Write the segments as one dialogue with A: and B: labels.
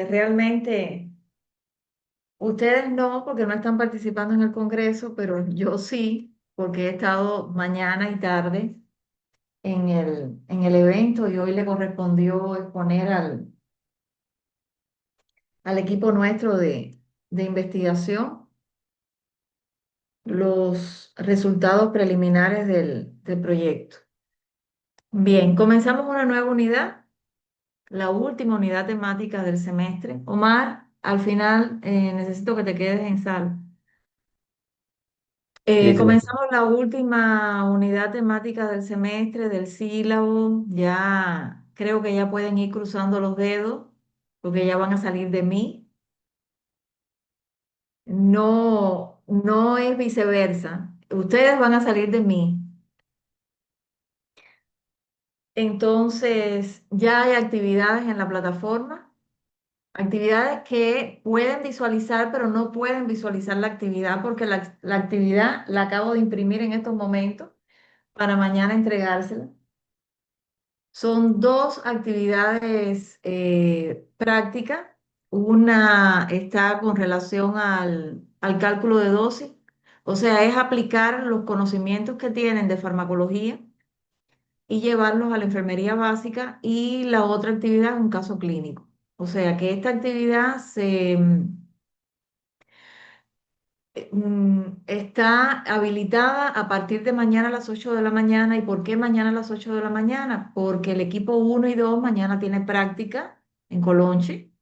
A: Realmente ustedes no, porque no están participando en el Congreso, pero yo sí, porque he estado mañana y tarde en el evento y hoy le correspondió exponer al equipo nuestro de investigación los resultados preliminares del proyecto. Bien, comenzamos una nueva unidad, la última unidad temática del semestre. Omar, al final necesito que te quedes en sala.
B: Listo,
A: Comenzamos la última unidad temática del semestre, del sílabo. Ya creo que ya pueden ir cruzando los dedos porque ya van a salir de mí. No, no es viceversa. Ustedes van a salir de mí. Entonces, ya hay actividades en la plataforma, actividades que pueden visualizar, pero no pueden visualizar la actividad porque la actividad la acabo de imprimir en estos momentos para mañana entregársela. Son dos actividades prácticas. Una está con relación al cálculo de dosis, o sea, es aplicar los conocimientos que tienen de farmacología y llevarlos a la enfermería básica. Y la otra actividad es un caso clínico. O sea, que esta actividad está habilitada a partir de mañana a las 8 de la mañana. ¿Y por qué mañana a las 8 de la mañana? Porque el equipo uno y 2 mañana tiene práctica en Colonche,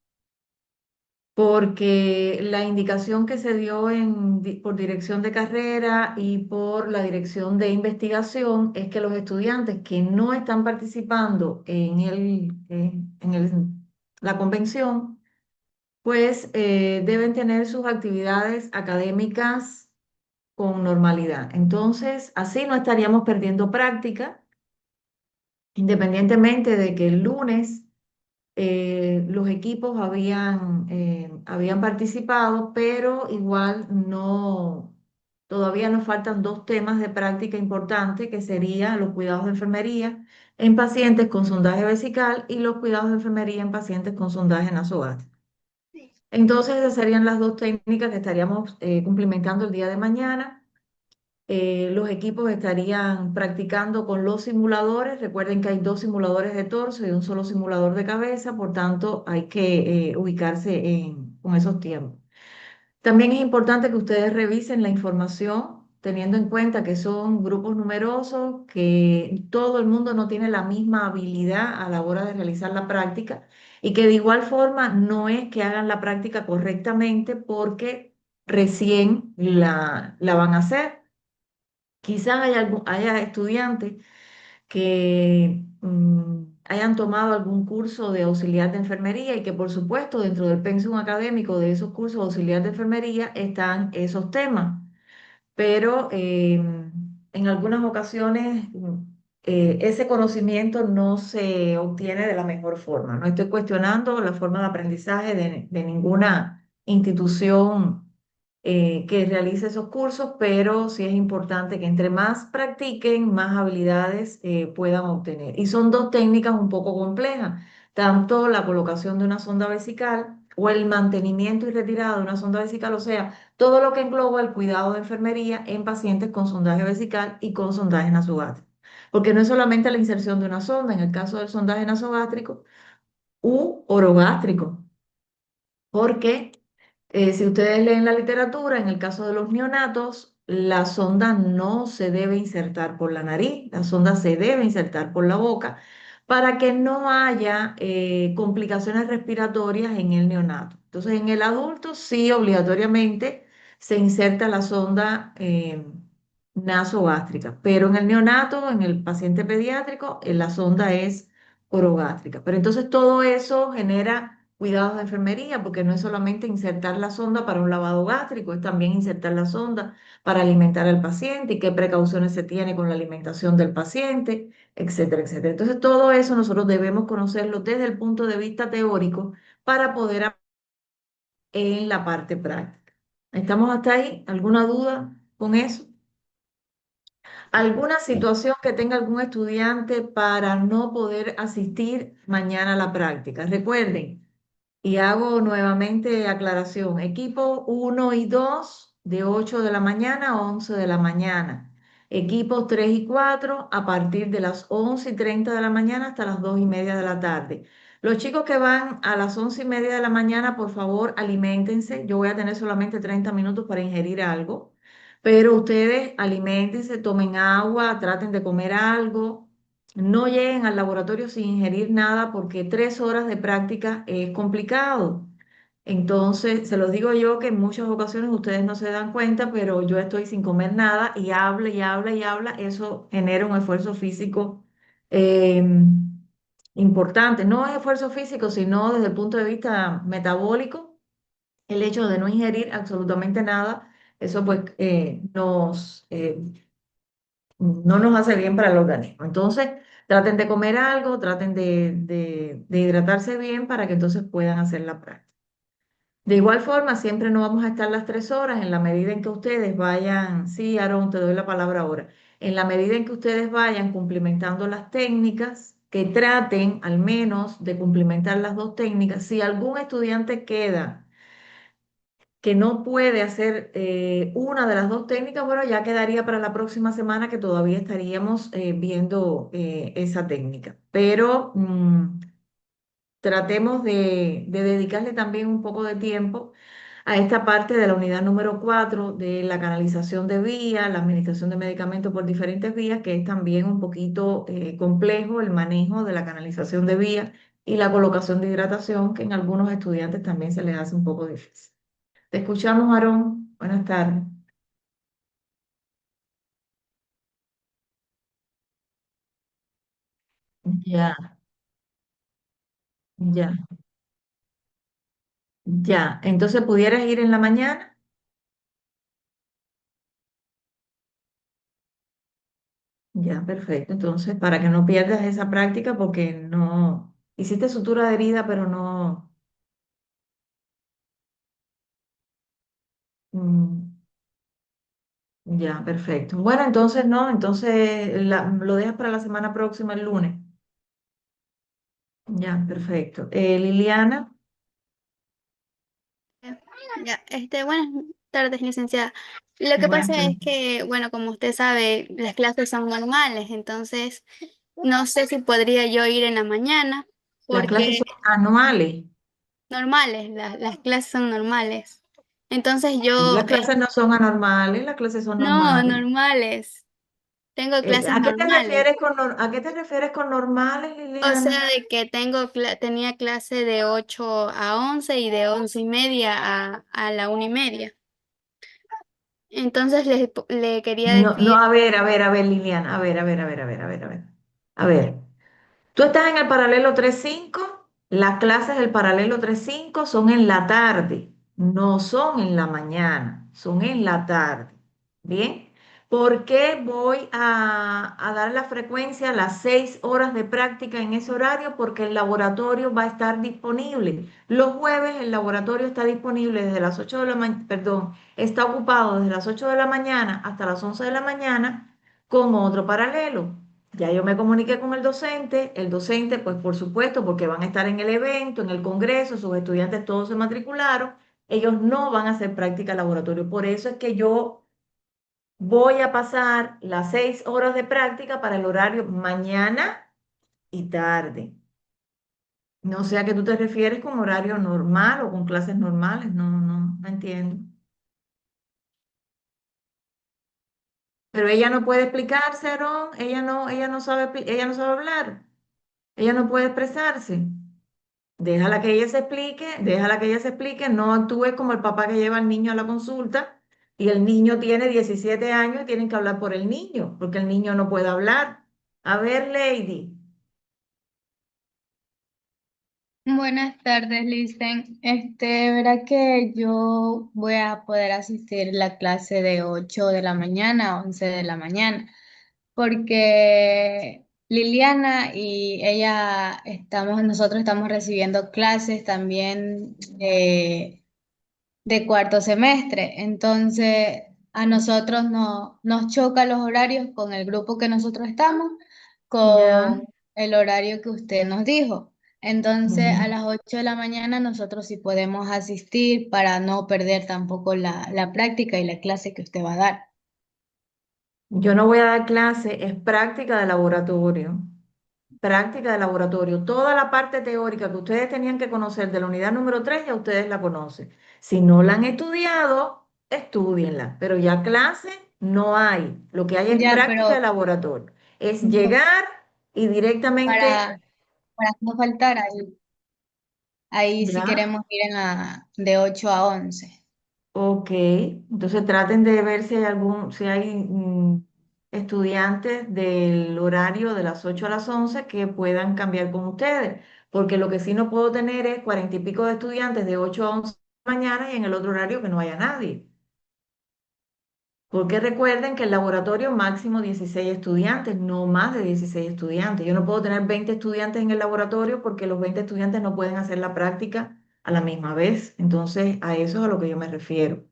A: porque la indicación que se dio por dirección de carrera y por la dirección de investigación es que los estudiantes que no están participando la convención, pues deben tener sus actividades académicas con normalidad. Entonces, así no estaríamos perdiendo práctica, independientemente de que el lunes los equipos habían participado, pero igual no, todavía nos faltan dos temas de práctica importantes, que serían los cuidados de enfermería en pacientes con sondaje vesical y los cuidados de enfermería en pacientes con sondaje nasogástrico. Entonces, esas serían las dos técnicas que estaríamos cumplimentando el día de mañana. Los equipos estarían practicando con los simuladores. Recuerden que hay dos simuladores de torso y un solo simulador de cabeza, por tanto hay que ubicarse con esos tiempos. También es importante que ustedes revisen la información, teniendo en cuenta que son grupos numerosos, que todo el mundo no tiene la misma habilidad a la hora de realizar la práctica y que de igual forma no es que hagan la práctica correctamente porque recién la van a hacer. Quizás haya estudiantes que hayan tomado algún curso de auxiliar de enfermería y que por supuesto dentro del pensum académico de esos cursos de auxiliar de enfermería están esos temas, pero en algunas ocasiones ese conocimiento no se obtiene de la mejor forma. No estoy cuestionando la forma de aprendizaje de ninguna institución que realice esos cursos, pero sí es importante que entre más practiquen, más habilidades puedan obtener. Y son dos técnicas un poco complejas, tanto la colocación de una sonda vesical o el mantenimiento y retirada de una sonda vesical, o sea, todo lo que engloba el cuidado de enfermería en pacientes con sondaje vesical y con sondaje nasogástrico. Porque no es solamente la inserción de una sonda, en el caso del sondaje nasogástrico u orogástrico, porque si ustedes leen la literatura, en el caso de los neonatos, la sonda no se debe insertar por la nariz, la sonda se debe insertar por la boca para que no haya complicaciones respiratorias en el neonato. Entonces, en el adulto sí, obligatoriamente se inserta la sonda nasogástrica, pero en el neonato, en el paciente pediátrico, la sonda es orogástrica. Pero entonces todo eso genera cuidados de enfermería, porque no es solamente insertar la sonda para un lavado gástrico, es también insertar la sonda para alimentar al paciente y qué precauciones se tiene con la alimentación del paciente, etcétera, etcétera. Entonces, todo eso nosotros debemos conocerlo desde el punto de vista teórico para poder en la parte práctica. ¿Estamos hasta ahí? ¿Alguna duda con eso? ¿Alguna situación que tenga algún estudiante para no poder asistir mañana a la práctica? Recuerden, Y hago nuevamente aclaración. Equipo uno y 2 de 8 de la mañana a 11 de la mañana. Equipos 3 y 4 a partir de las 11:30 de la mañana hasta las 2:30 de la tarde. Los chicos que van a las 11:30 de la mañana, por favor, aliméntense. Yo voy a tener solamente 30 minutos para ingerir algo, pero ustedes aliméntense, tomen agua, traten de comer algo. No lleguen al laboratorio sin ingerir nada porque 3 horas de práctica es complicado. Entonces, se los digo yo que en muchas ocasiones ustedes no se dan cuenta, pero yo estoy sin comer nada y habla y habla y habla. Eso genera un esfuerzo físico eh, importante. No es esfuerzo físico, sino desde el punto de vista metabólico. El hecho de no ingerir absolutamente nada, eso pues no nos hace bien para el organismo. Entonces, traten de comer algo, traten de hidratarse bien para que entonces puedan hacer la práctica. De igual forma, siempre no vamos a estar las 3 horas en la medida en que ustedes vayan, sí, Aaron, te doy la palabra ahora, en la medida en que ustedes vayan cumplimentando las técnicas, que traten al menos de cumplimentar las dos técnicas. Si algún estudiante queda que no puede hacer una de las dos técnicas, bueno, ya quedaría para la próxima semana que todavía estaríamos viendo esa técnica. Pero tratemos de dedicarle también un poco de tiempo a esta parte de la unidad número 4 de la canalización de vías, la administración de medicamentos por diferentes vías, que es también un poquito complejo el manejo de la canalización de vías y la colocación de hidratación, que en algunos estudiantes también se les hace un poco difícil. Te escuchamos, Aarón. Buenas tardes. Ya, ya, ya. Entonces, ¿pudieras ir en la mañana? Ya, perfecto. Entonces, para que no pierdas esa práctica, porque no hiciste sutura de herida, pero no. mm, ya, perfecto. Bueno, entonces no, entonces lo dejas para la semana próxima, el lunes. Ya, perfecto. Liliana,
B: Ya, buenas tardes, licenciada. Lo que
A: buenas
B: pasa
A: tardes.
B: es que, bueno, como usted sabe, las clases son normales, entonces no sé si podría yo ir en la mañana,
A: Las clases
B: porque
A: son anuales.
B: normales, las clases son normales. Entonces
A: Y
B: yo,
A: las clases no son anormales, las clases son
B: no,
A: normales.
B: normales, tengo clases
A: ¿A qué te
B: normales.
A: refieres a qué te refieres con normales,
B: O sea,
A: Liliana?
B: de que tenía clase de 8 a 11 y de 11:30 a la 1:30. Entonces le quería
A: No, no,
B: decir,
A: a ver, Liliana, a ver, a ver, a ver, a ver, a ver, a ver. A ver, tú estás en el paralelo 3.5. Las clases del paralelo 3.5 son en la tarde, no son en la mañana, son en la tarde. ¿Bien? ¿Por qué voy a dar la frecuencia a las 6 horas de práctica en ese horario? Porque el laboratorio va a estar disponible. Los jueves el laboratorio está disponible desde las 8 de la mañana, perdón, está ocupado desde las 8 de la mañana hasta las 11 de la mañana con otro paralelo. Ya yo me comuniqué con el docente, pues por supuesto, porque van a estar en el evento, en el congreso, sus estudiantes todos se matricularon, ellos no van a hacer práctica laboratorio. Por eso es que yo voy a pasar las 6 horas de práctica para el horario mañana y tarde. No sé a qué tú te refieres con horario normal o con clases normales, no entiendo. Pero ella no puede explicarse, Aarón, ella no sabe hablar, ella no puede expresarse. Déjala que ella se explique, déjala que ella se explique, no actúes como el papá que lleva al niño a la consulta y el niño tiene 17 años y tienen que hablar por el niño, porque el niño no puede hablar. A ver, Lady,
C: Buenas tardes, Listen. Verá que yo voy a poder asistir la clase de 8 de la mañana a 11 de la mañana, porque Liliana y ella nosotros estamos recibiendo clases también de cuarto semestre. Entonces, a nosotros no, nos chocan los horarios con el grupo que nosotros estamos,
A: ya,
C: con el horario que usted nos dijo. Entonces,
A: Ujú.
C: a las 8 de la mañana nosotros sí podemos asistir para no perder tampoco la práctica y la clase que usted va a dar.
A: Yo no voy a dar clase, es práctica de laboratorio. Práctica de laboratorio. Toda la parte teórica que ustedes tenían que conocer de la unidad número 3 ya ustedes la conocen. Si no la han estudiado, estudienla. Pero ya clase no hay. Lo que hay es
C: Ya,
A: práctica de
C: pero
A: laboratorio. Es llegar y directamente,
C: para, para no faltar ahí, ahí sí
A: ¿ya?
C: queremos ir de 8 a 11.
A: Ok, entonces traten de ver si hay si hay estudiantes del horario de las 8 a las 11 que puedan cambiar con ustedes, porque lo que sí no puedo tener es 40 y pico de estudiantes de 8 a 11 de la mañana y en el otro horario que no haya nadie. Porque recuerden que el laboratorio máximo 16 estudiantes, no más de 16 estudiantes. Yo no puedo tener 20 estudiantes en el laboratorio porque los 20 estudiantes no pueden hacer la práctica a la misma vez. Entonces, a eso es a lo que yo me refiero.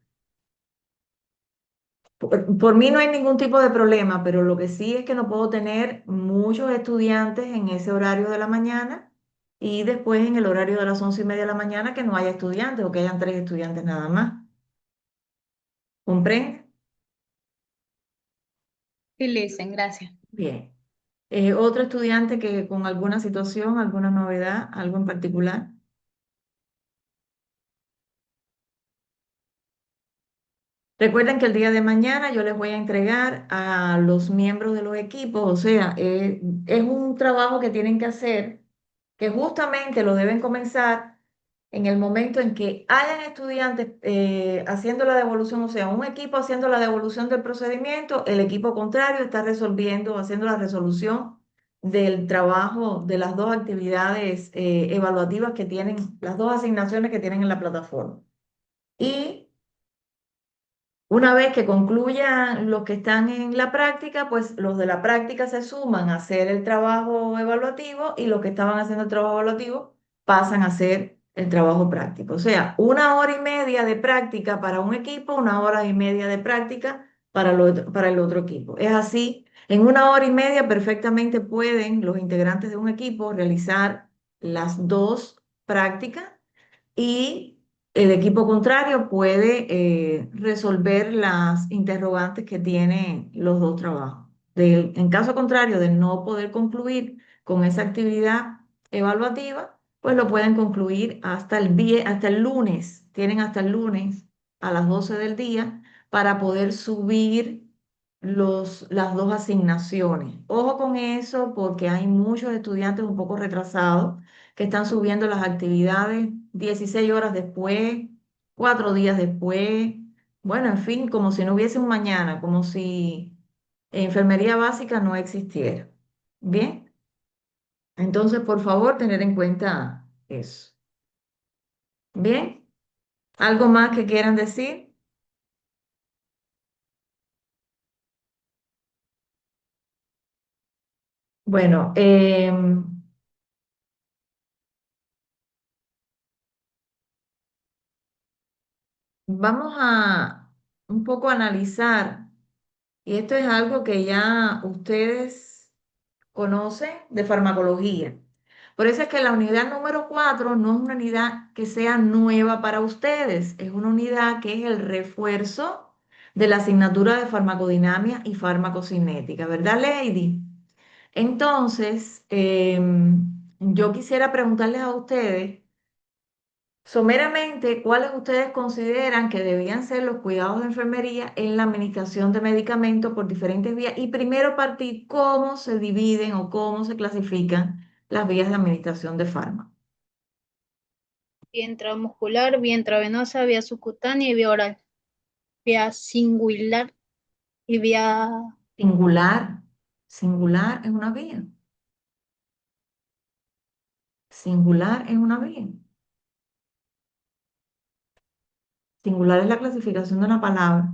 A: Por mí no hay ningún tipo de problema, pero lo que sí es que no puedo tener muchos estudiantes en ese horario de la mañana y después en el horario de las 11:30 de la mañana que no haya estudiantes o que hayan 3 estudiantes nada más. ¿Comprende?
C: Sí, listen, gracias.
A: Bien. Otro estudiante que con alguna situación, alguna novedad, algo en particular. Recuerden que el día de mañana yo les voy a entregar a los miembros de los equipos, o sea, es un trabajo que tienen que hacer, que justamente lo deben comenzar en el momento en que hayan estudiantes haciendo la devolución, o sea, un equipo haciendo la devolución del procedimiento, el equipo contrario está resolviendo, haciendo la resolución del trabajo de las dos actividades evaluativas que tienen, las dos asignaciones que tienen en la plataforma. Y una vez que concluyan los que están en la práctica, pues los de la práctica se suman a hacer el trabajo evaluativo y los que estaban haciendo el trabajo evaluativo pasan a hacer el trabajo práctico. O sea, 1 hora y media de práctica para un equipo, 1 hora y media de práctica para el otro equipo. Es así, en 1 hora y media perfectamente pueden los integrantes de un equipo realizar las dos prácticas y el equipo contrario puede resolver las interrogantes que tienen los dos trabajos. En caso contrario de no poder concluir con esa actividad evaluativa, pues lo pueden concluir hasta el lunes. Tienen hasta el lunes a las 12 del día para poder subir las dos asignaciones. Ojo con eso porque hay muchos estudiantes un poco retrasados que están subiendo las actividades 16 horas después, 4 días después, bueno, en fin, como si no hubiese un mañana, como si enfermería básica no existiera. Bien, entonces por favor tener en cuenta eso. Bien, ¿algo más que quieran decir? Bueno, vamos a un poco analizar, y esto es algo que ya ustedes conocen de farmacología. Por eso es que la unidad número 4 no es una unidad que sea nueva para ustedes, es una unidad que es el refuerzo de la asignatura de farmacodinamia y farmacocinética, ¿verdad, Lady? Entonces, yo quisiera preguntarles a ustedes, someramente, ¿cuáles ustedes consideran que debían ser los cuidados de enfermería en la administración de medicamentos por diferentes vías? Y primero partir cómo se dividen o cómo se clasifican las vías de administración de fármacos.
D: Vía intramuscular, vía intravenosa, vía subcutánea y vía oral. Vía singular y vía...
A: Singular, singular es una vía. Singular es una vía. Singular es la clasificación de una palabra.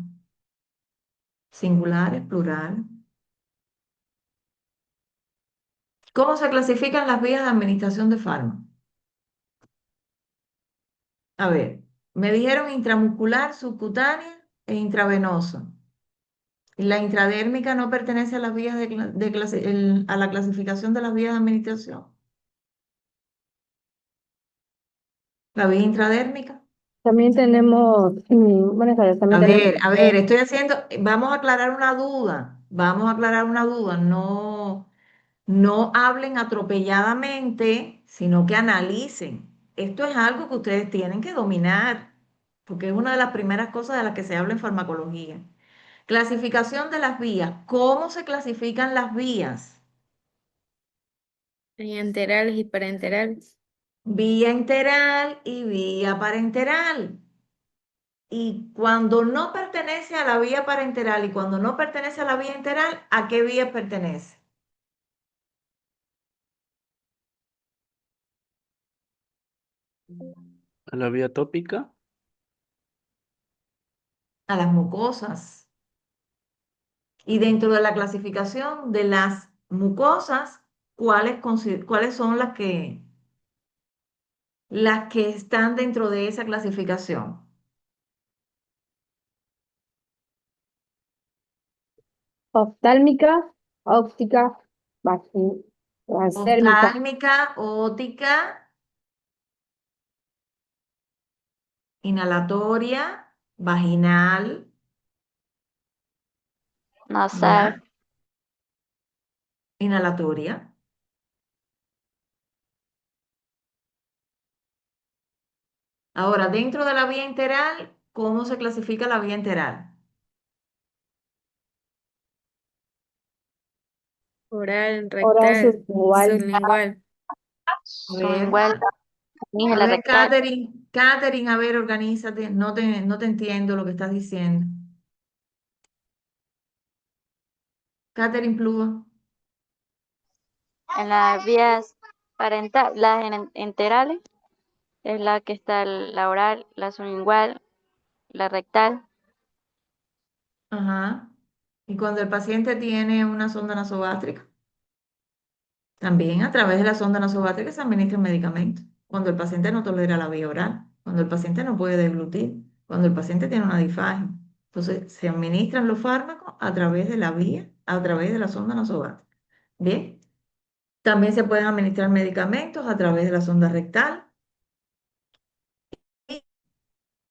A: Singular es plural. ¿Cómo se clasifican las vías de administración de fármacos? A ver, me dijeron intramuscular, subcutánea e intravenosa. La intradérmica no pertenece a las vías a la clasificación de las vías de administración. La vía intradérmica.
E: También tenemos, buenas tardes, también tenemos.
A: A ver, estoy haciendo, vamos a aclarar una duda, vamos a aclarar una duda, no, no hablen atropelladamente, sino que analicen. Esto es algo que ustedes tienen que dominar, porque es una de las primeras cosas de las que se habla en farmacología. Clasificación de las vías. ¿Cómo se clasifican las vías?
F: Enterales y parenterales.
A: Vía enteral y vía parenteral. Y cuando no pertenece a la vía parenteral y cuando no pertenece a la vía enteral, ¿a qué vía pertenece?
G: A la vía tópica.
A: A las mucosas. Y dentro de la clasificación de las mucosas, ¿cuáles son las que están dentro de esa clasificación?
E: Oftálmica, óptica, transdérmica,
A: Oftálmica, óptica, inhalatoria, vaginal,
B: Nasal.
A: ¿ya? Inhalatoria. Ahora, dentro de la vía enteral, ¿cómo se clasifica la vía enteral?
F: Oral,
E: oral,
F: rectal,
E: sublingual.
F: sublingual.
A: A ver,
B: Sublingual.
A: a
B: La
A: ver,
B: rectal.
A: Catherine, a ver, organízate, no te entiendo lo que estás diciendo. Catherine Plúa,
B: En las vías parentales, enterales, es la que está la oral, la sublingual, la rectal.
A: ajá. Y cuando el paciente tiene una sonda nasogástrica, también a través de la sonda nasogástrica se administran medicamentos. Cuando el paciente no tolera la vía oral, cuando el paciente no puede deglutir, cuando el paciente tiene una disfagia. Entonces, se administran los fármacos a través de la vía, a través de la sonda nasogástrica. Bien. También se pueden administrar medicamentos a través de la sonda rectal.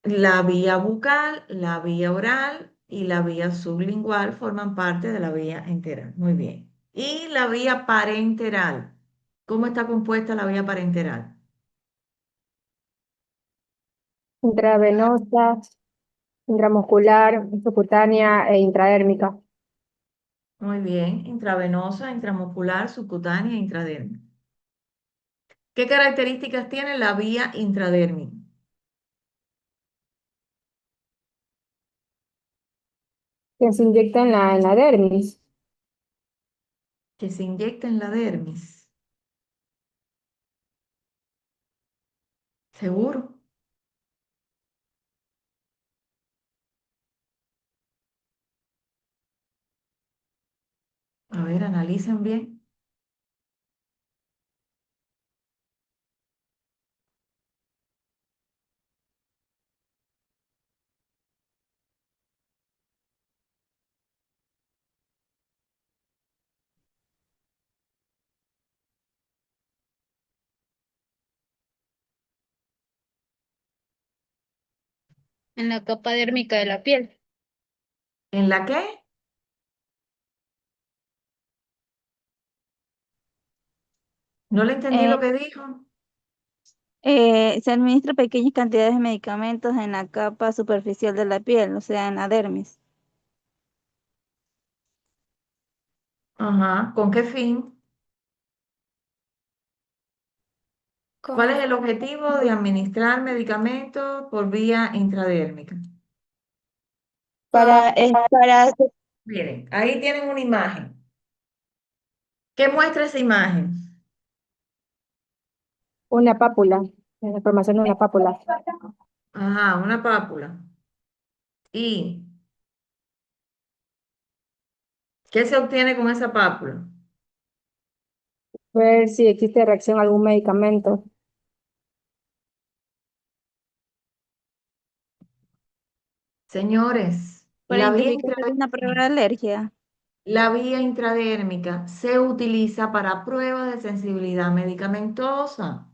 A: La vía bucal, la vía oral y la vía sublingual forman parte de la vía enteral. Muy bien. Y la vía parenteral. ¿Cómo está compuesta la vía parenteral?
E: Intravenosa, intramuscular, subcutánea e intradérmica.
A: Muy bien. Intravenosa, intramuscular, subcutánea e intradérmica. ¿Qué características tiene la vía intradérmica?
E: Que se inyecta en la dermis.
A: Que se inyecta en la dermis. ¿Seguro? A ver, analicen bien.
D: En la capa dérmica de la piel.
A: ¿En la qué? No le entendí
H: Eh,
A: lo que dijo.
H: Se administra pequeñas cantidades de medicamentos en la capa superficial de la piel, o sea, en la dermis.
A: Ajá. ¿Con qué fin? ¿Cuál es
F: Con
A: el objetivo de administrar medicamentos por vía intradérmica?
H: Para
A: Miren, ahí tienen una imagen. ¿Qué muestra esa imagen?
E: Una pápula, la formación de una pápula.
A: Ajá, una pápula. ¿Y qué se obtiene con esa pápula?
E: Ver si existe reacción a algún medicamento.
A: Señores,
H: para identificar una prueba de alergia.
A: la vía intradérmica se utiliza para pruebas de sensibilidad medicamentosa,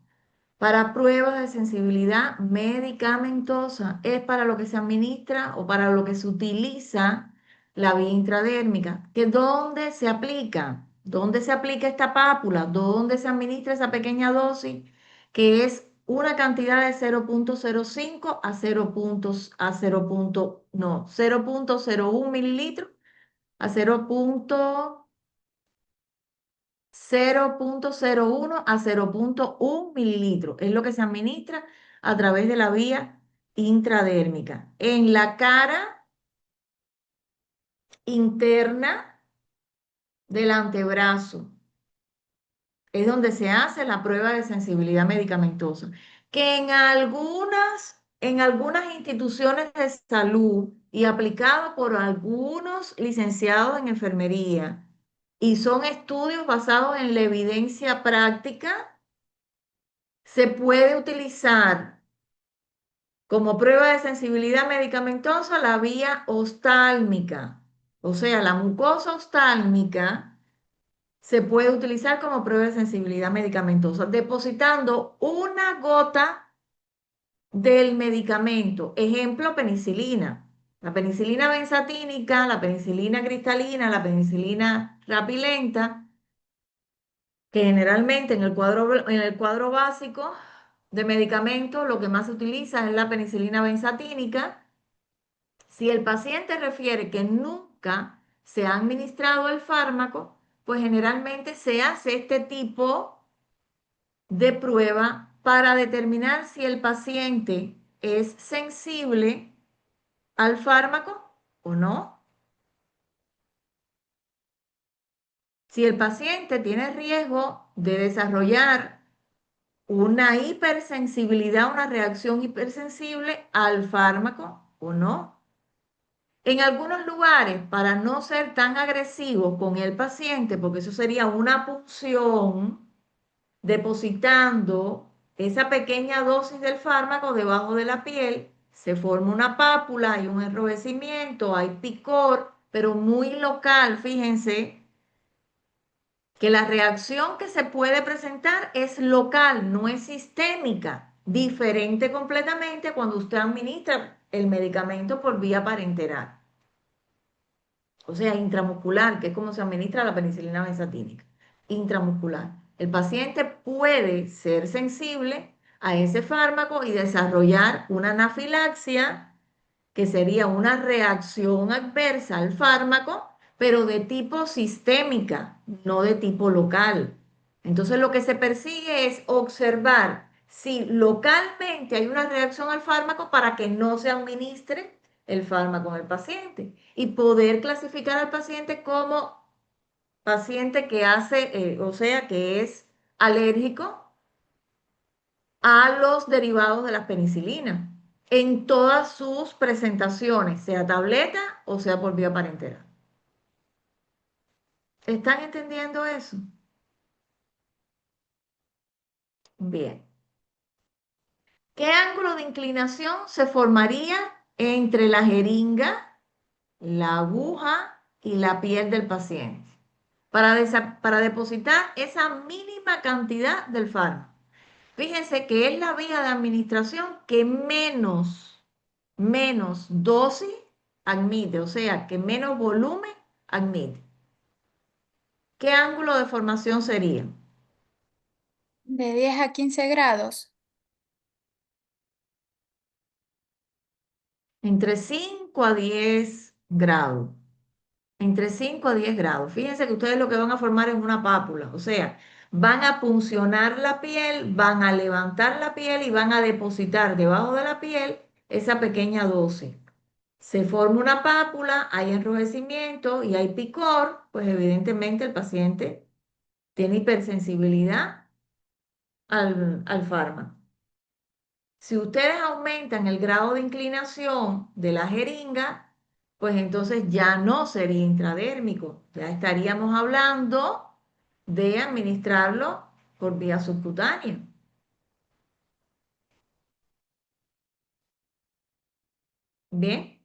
A: para pruebas de sensibilidad medicamentosa. Es para lo que se administra o para lo que se utiliza la vía intradérmica. ¿Que dónde se aplica? ¿Dónde se aplica esta pápula? ¿Dónde se administra esa pequeña dosis? Que es una cantidad de 0,05 a 0,01 mililitros a 0,01 a 0,1 mililitros. Es lo que se administra a través de la vía intradérmica. En la cara interna del antebrazo es donde se hace la prueba de sensibilidad medicamentosa, que en algunas instituciones de salud y aplicado por algunos licenciados en enfermería, y son estudios basados en la evidencia práctica, se puede utilizar como prueba de sensibilidad medicamentosa la vía oftálmica, o sea, la mucosa oftálmica se puede utilizar como prueba de sensibilidad medicamentosa, depositando una gota del medicamento. Ejemplo, penicilina. La penicilina benzatínica, la penicilina cristalina, la penicilina rapilenta, que generalmente en el cuadro básico de medicamentos lo que más se utiliza es la penicilina benzatínica. Si el paciente refiere que nunca se ha administrado el fármaco, pues generalmente se hace este tipo de prueba para determinar si el paciente es sensible al fármaco o no. Si el paciente tiene riesgo de desarrollar una hipersensibilidad, una reacción hipersensible al fármaco o no. En algunos lugares, para no ser tan agresivo con el paciente, porque eso sería una punción, depositando esa pequeña dosis del fármaco debajo de la piel, se forma una pápula, hay un enrojecimiento, hay picor, pero muy local, fíjense que la reacción que se puede presentar es local, no es sistémica, diferente completamente cuando usted administra el medicamento por vía parenteral, o sea, intramuscular, que es como se administra la penicilina benzatínica, intramuscular. El paciente puede ser sensible a ese fármaco y desarrollar una anafilaxia, que sería una reacción adversa al fármaco, pero de tipo sistémica, no de tipo local. Entonces lo que se persigue es observar si localmente hay una reacción al fármaco para que no se administre el fármaco en el paciente y poder clasificar al paciente como paciente que o sea, que es alérgico a los derivados de las penicilinas en todas sus presentaciones, sea tableta o sea por vía parenteral. ¿Están entendiendo eso? Bien. ¿Qué ángulo de inclinación se formaría entre la jeringa, la aguja y la piel del paciente para depositar esa mínima cantidad del fármaco? Fíjense que es la vía de administración que menos dosis admite, o sea, que menos volumen admite. ¿Qué ángulo de formación sería?
C: De 10 a 15 grados.
A: Entre 5 a 10 grados. Entre 5 a 10 grados. Fíjense que ustedes lo que van a formar es una pápula, o sea, van a puncionar la piel, van a levantar la piel y van a depositar debajo de la piel esa pequeña dosis. Se forma una pápula, hay enrojecimiento y hay picor, pues evidentemente el paciente tiene hipersensibilidad al fármaco. Si ustedes aumentan el grado de inclinación de la jeringa, pues entonces ya no sería intradérmico, ya estaríamos hablando de administrarlo por vía subcutánea. Bien.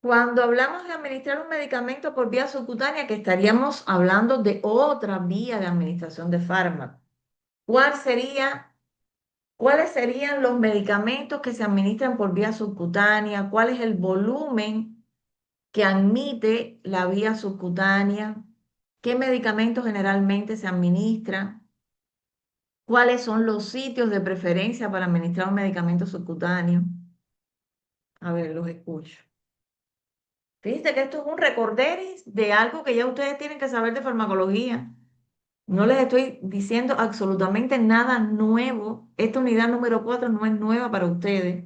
A: Cuando hablamos de administrar un medicamento por vía subcutánea, que estaríamos hablando de otra vía de administración de fármaco. ¿Cuál sería, cuáles serían los medicamentos que se administran por vía subcutánea? ¿Cuál es el volumen que admite la vía subcutánea? ¿Qué medicamentos generalmente se administran? ¿Cuáles son los sitios de preferencia para administrar un medicamento subcutáneo? A ver, los escucho. Fíjense que esto es un recorderis de algo que ya ustedes tienen que saber de farmacología. No les estoy diciendo absolutamente nada nuevo. Esta unidad número 4 no es nueva para ustedes.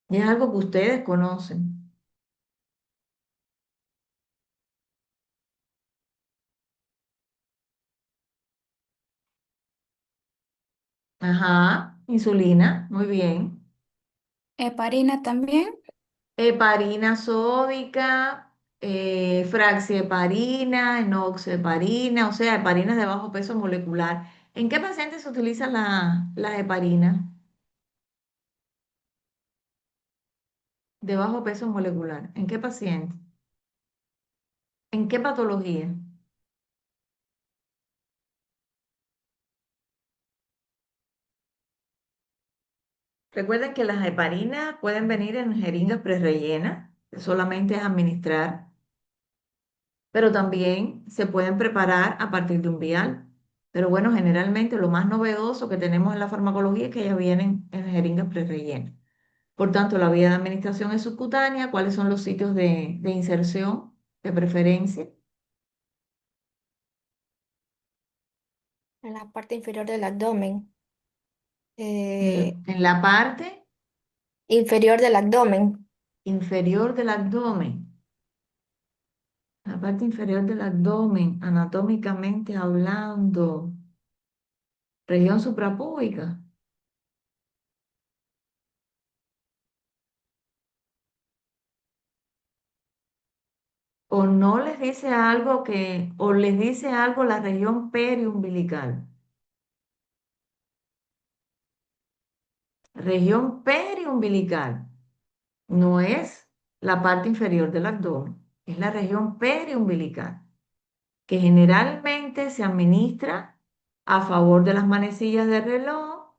A: Y es algo que ustedes conocen. Ajá, insulina, muy bien.
I: Heparina también.
A: Heparina sódica, fraxiheparina, enoxaparina, o sea, heparinas de bajo peso molecular. ¿En qué pacientes se utiliza la heparina de bajo peso molecular? ¿En qué paciente? ¿En qué patología? Recuerden que las heparinas pueden venir en jeringas prerellenas, que solamente es administrar, pero también se pueden preparar a partir de un vial. Pero bueno, generalmente lo más novedoso que tenemos en la farmacología es que ellas vienen en jeringas prerellenas. Por tanto, la vía de administración es subcutánea. ¿Cuáles son los sitios de inserción de preferencia?
I: En la parte inferior del abdomen.
A: En la parte
I: Inferior del abdomen.
A: inferior del abdomen. La parte inferior del abdomen, anatómicamente hablando. Región suprapúbica. O no les dice algo o les dice algo la región periumbilical. Región periumbilical no es la parte inferior del abdomen, es la región periumbilical, que generalmente se administra a favor de las manecillas de reloj,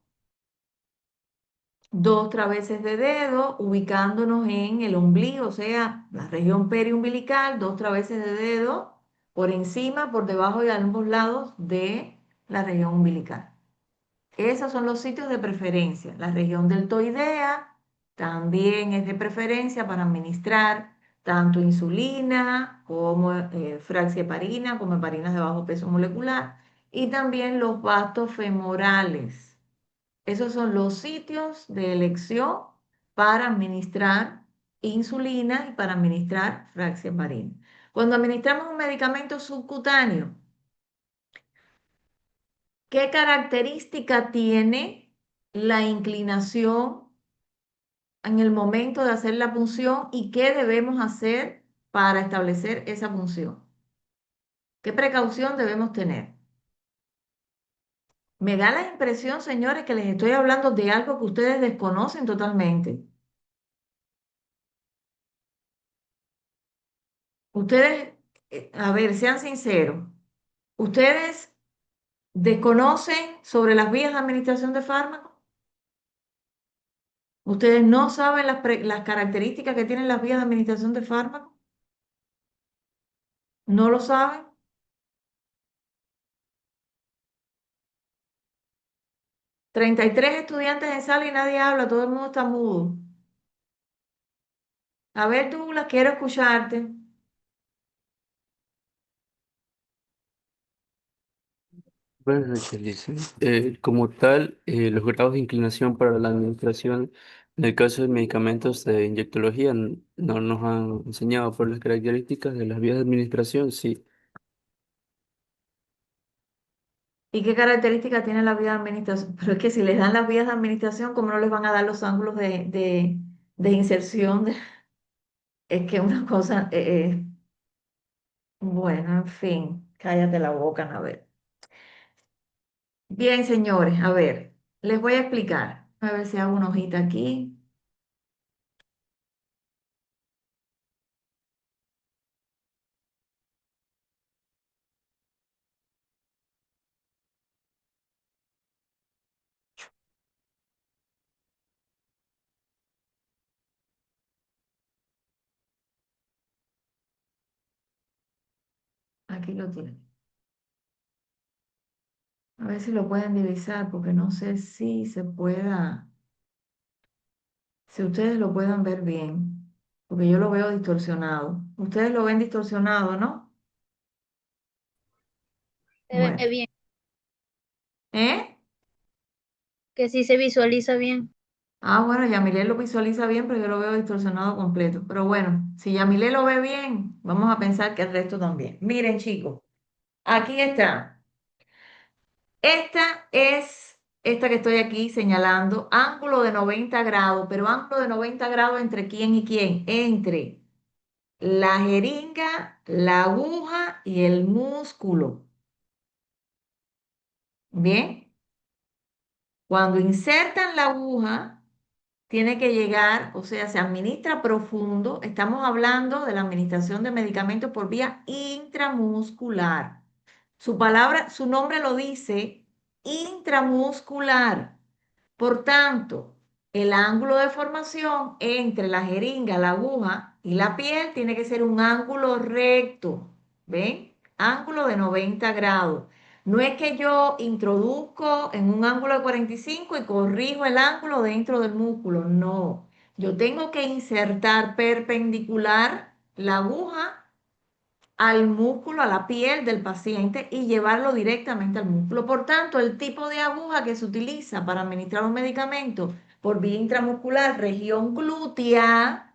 A: dos traveses de dedo, ubicándonos en el ombligo, o sea, la región periumbilical, dos traveses de dedo por encima, por debajo y a ambos lados de la región umbilical. Esos son los sitios de preferencia. La región deltoidea también es de preferencia para administrar tanto insulina como fraxieparina, como heparinas de bajo peso molecular, y también los vastos femorales. Esos son los sitios de elección para administrar insulina y para administrar fraxieparina. Cuando administramos un medicamento subcutáneo, ¿qué característica tiene la inclinación en el momento de hacer la punción y qué debemos hacer para establecer esa punción? ¿Qué precaución debemos tener? Me da la impresión, señores, que les estoy hablando de algo que ustedes desconocen totalmente. Ustedes, a ver, sean sinceros, ¿ustedes desconocen sobre las vías de administración de fármacos? ¿Ustedes no saben las características que tienen las vías de administración de fármacos? ¿No lo saben? 33 estudiantes en sala y nadie habla, todo el mundo está mudo. A ver, Douglas, quiero escucharte.
G: Buenas noches, Licen. Como tal, los grados de inclinación para la administración, en el caso de medicamentos de inyectología, no nos han enseñado por las características de las vías de administración, sí.
A: ¿Y qué características tiene la vía de administración? Pero es que si les dan las vías de administración, ¿cómo no les van a dar los ángulos de inserción? Es que una cosa, bueno, en fin, cállate la boca, a ver. Bien, señores, a ver, les voy a explicar. A ver si hago una hojita aquí. Aquí lo tienen. A ver si lo pueden divisar, porque no sé si se pueda, si ustedes lo puedan ver bien, porque yo lo veo distorsionado. Ustedes lo ven distorsionado, ¿no?
D: Se ve
A: Bueno.
D: bien,
A: ¿Eh?
D: que sí se visualiza bien.
A: Ah, bueno, Yamile lo visualiza bien, pero yo lo veo distorsionado completo. Pero bueno, si Yamile lo ve bien, vamos a pensar que el resto también. Miren, chicos, aquí está. Esta que estoy aquí señalando, ángulo de 90 grados, pero ángulo de 90 grados entre quién y quién, entre la jeringa, la aguja y el músculo. Bien, cuando insertan la aguja, tiene que llegar, o sea, se administra profundo. Estamos hablando de la administración de medicamentos por vía intramuscular. Su palabra, su nombre lo dice, intramuscular. Por tanto, el ángulo de formación entre la jeringa, la aguja y la piel tiene que ser un ángulo recto. ¿Ven? Ángulo de 90 grados. No es que yo introduzco en un ángulo de 45 y corrijo el ángulo dentro del músculo. No. Yo tengo que insertar perpendicular la aguja al músculo, a la piel del paciente y llevarlo directamente al músculo. Por tanto, el tipo de aguja que se utiliza para administrar un medicamento por vía intramuscular, región glútea,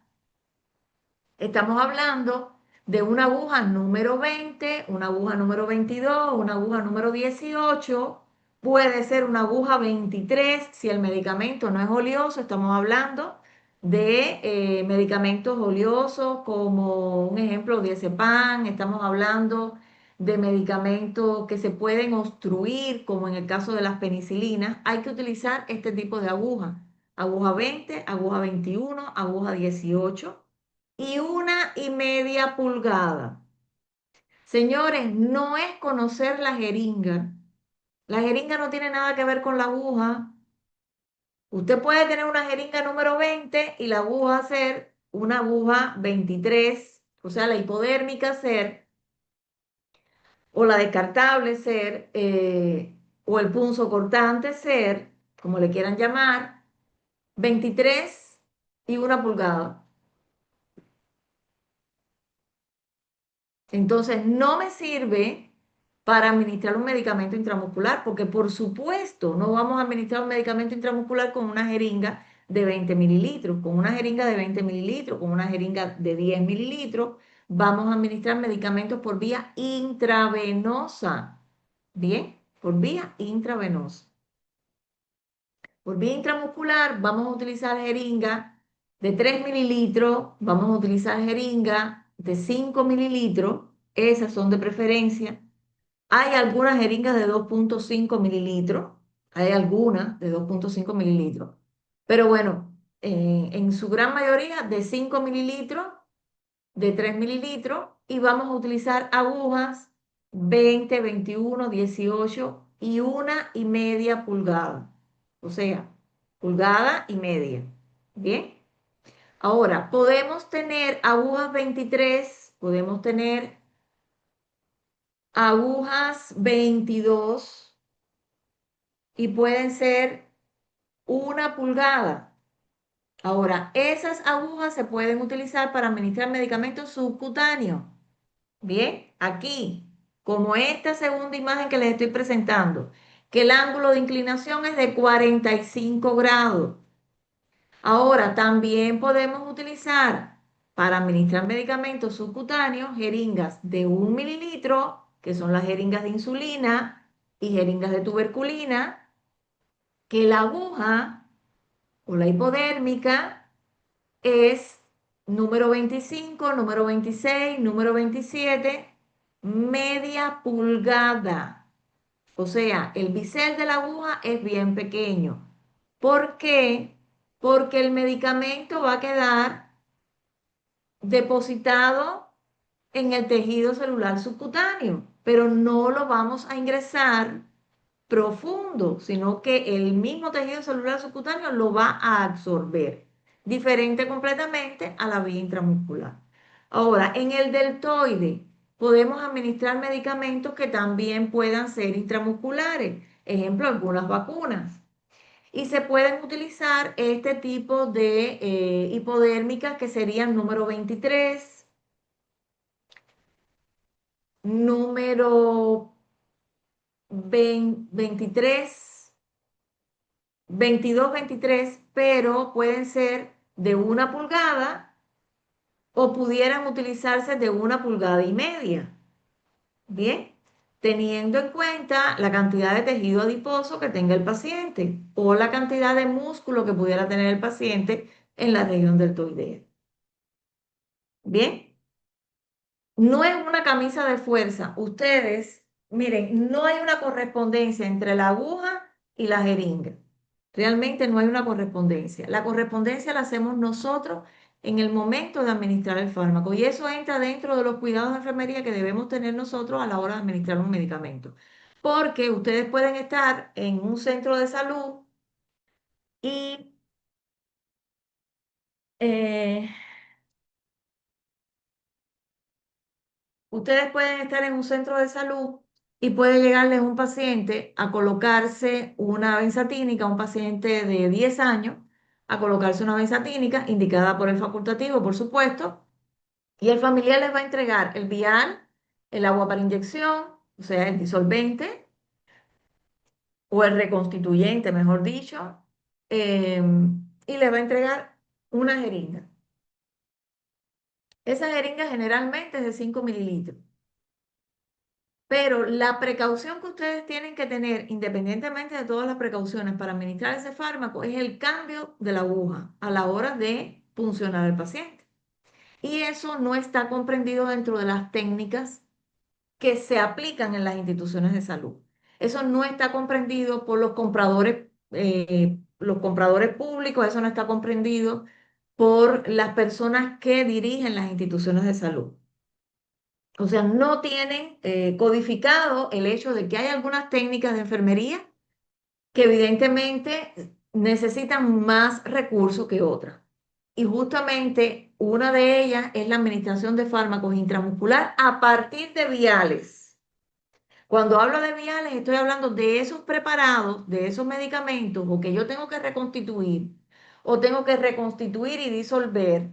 A: estamos hablando de una aguja número 20, una aguja número 22, una aguja número 18, puede ser una aguja 23 si el medicamento no es oleoso, estamos hablando de medicamentos oleosos como un ejemplo diazepam, estamos hablando de medicamentos que se pueden obstruir como en el caso de las penicilinas, hay que utilizar este tipo de aguja, aguja 20, aguja 21, aguja 18 y 1,5 pulgadas. Señores, no es conocer la jeringa. La jeringa no tiene nada que ver con la aguja. Usted puede tener una jeringa número 20 y la aguja ser una aguja 23, o sea, la hipodérmica ser, o la descartable ser, o el punzo cortante ser, como le quieran llamar, 23 y 1 pulgada. Entonces, no me sirve para administrar un medicamento intramuscular, porque por supuesto no vamos a administrar un medicamento intramuscular con una jeringa de 20 mililitros, con una jeringa de 20 mililitros, con una jeringa de 10 mililitros. Vamos a administrar medicamentos por vía intravenosa. Bien, por vía intravenosa. Por vía intramuscular vamos a utilizar jeringa de 3 mililitros, vamos a utilizar jeringa de 5 mililitros, esas son de preferencia. Hay algunas jeringas de 2,5 mililitros, hay algunas de 2,5 mililitros, pero bueno, en su gran mayoría de 5 mililitros, de 3 mililitros, y vamos a utilizar agujas 20, 21, 18 y 1,5 pulgadas, o sea, pulgada y media. Bien, ahora podemos tener agujas 23, podemos tener agujas 22 y pueden ser 1 pulgada. Ahora, esas agujas se pueden utilizar para administrar medicamentos subcutáneos. Bien, aquí, como esta segunda imagen que les estoy presentando, que el ángulo de inclinación es de 45 grados. Ahora, también podemos utilizar para administrar medicamentos subcutáneos jeringas de 1 mililitro, que son las jeringas de insulina y jeringas de tuberculina, que la aguja o la hipodérmica es número 25, número 26, número 27, media pulgada. O sea, el bisel de la aguja es bien pequeño. ¿Por qué? Porque el medicamento va a quedar depositado en el tejido celular subcutáneo, pero no lo vamos a ingresar profundo, sino que el mismo tejido celular subcutáneo lo va a absorber, diferente completamente a la vía intramuscular. Ahora, en el deltoide, podemos administrar medicamentos que también puedan ser intramusculares, ejemplo, algunas vacunas. Y se pueden utilizar este tipo de hipodérmicas que serían número 23, número 23, 22, 23, pero pueden ser de 1 pulgada o pudieran utilizarse de 1,5 pulgadas. Bien, teniendo en cuenta la cantidad de tejido adiposo que tenga el paciente o la cantidad de músculo que pudiera tener el paciente en la región deltoidea. Bien. No es una camisa de fuerza. Ustedes, miren, no hay una correspondencia entre la aguja y la jeringa. Realmente no hay una correspondencia. La correspondencia la hacemos nosotros en el momento de administrar el fármaco. Y eso entra dentro de los cuidados de enfermería que debemos tener nosotros a la hora de administrar un medicamento. Porque ustedes pueden estar en un centro de salud y eh, ustedes pueden estar en un centro de salud y puede llegarles un paciente a colocarse una benzatínica, un paciente de 10 años, a colocarse una benzatínica indicada por el facultativo, por supuesto, y el familiar les va a entregar el vial, el agua para inyección, o sea, el disolvente o el reconstituyente, mejor dicho, y les va a entregar una jeringa. Esa jeringa generalmente es de 5 mililitros. Pero la precaución que ustedes tienen que tener, independientemente de todas las precauciones para administrar ese fármaco, es el cambio de la aguja a la hora de puncionar al paciente. Y eso no está comprendido dentro de las técnicas que se aplican en las instituciones de salud. Eso no está comprendido por los compradores públicos, eso no está comprendido por las personas que dirigen las instituciones de salud. O sea, no tienen codificado el hecho de que hay algunas técnicas de enfermería que evidentemente necesitan más recursos que otras. Y justamente una de ellas es la administración de fármacos intramuscular a partir de viales. Cuando hablo de viales, estoy hablando de esos preparados, de esos medicamentos, o que yo tengo que reconstituir, o tengo que reconstituir y disolver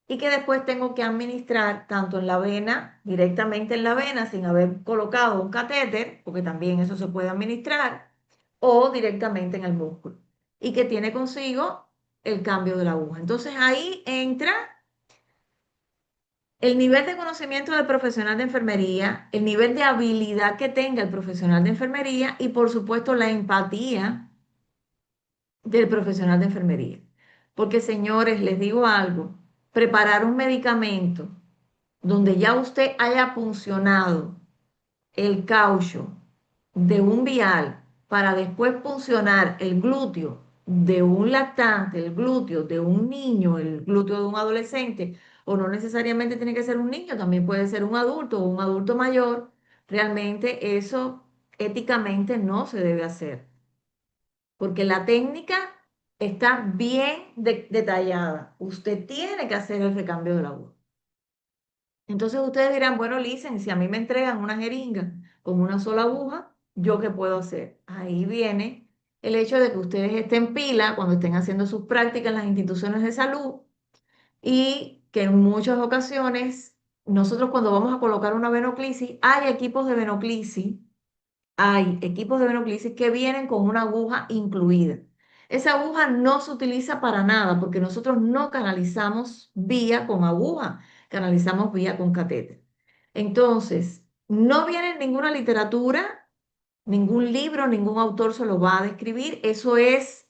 A: y que después tengo que administrar tanto en la vena, directamente en la vena, sin haber colocado un catéter, porque también eso se puede administrar, o directamente en el músculo, y que tiene consigo el cambio de la aguja. Entonces ahí entra el nivel de conocimiento del profesional de enfermería, el nivel de habilidad que tenga el profesional de enfermería y por supuesto la empatía del profesional de enfermería. Porque señores, les digo algo, preparar un medicamento donde ya usted haya puncionado el caucho de un vial para después puncionar el glúteo de un lactante, el glúteo de un niño, el glúteo de un adolescente, o no necesariamente tiene que ser un niño, también puede ser un adulto o un adulto mayor, realmente eso éticamente no se debe hacer, porque la técnica está bien detallada. Usted tiene que hacer el recambio de la aguja. Entonces ustedes dirán, bueno, Licen, si a mí me entregan una jeringa con una sola aguja, ¿yo qué puedo hacer? Ahí viene el hecho de que ustedes estén pila cuando estén haciendo sus prácticas en las instituciones de salud y que en muchas ocasiones nosotros cuando vamos a colocar una venoclisis, hay equipos de venoclisis que vienen con una aguja incluida. Esa aguja no se utiliza para nada porque nosotros no canalizamos vía con aguja, canalizamos vía con catéter. Entonces, no viene en ninguna literatura, ningún libro, ningún autor se lo va a describir. Eso es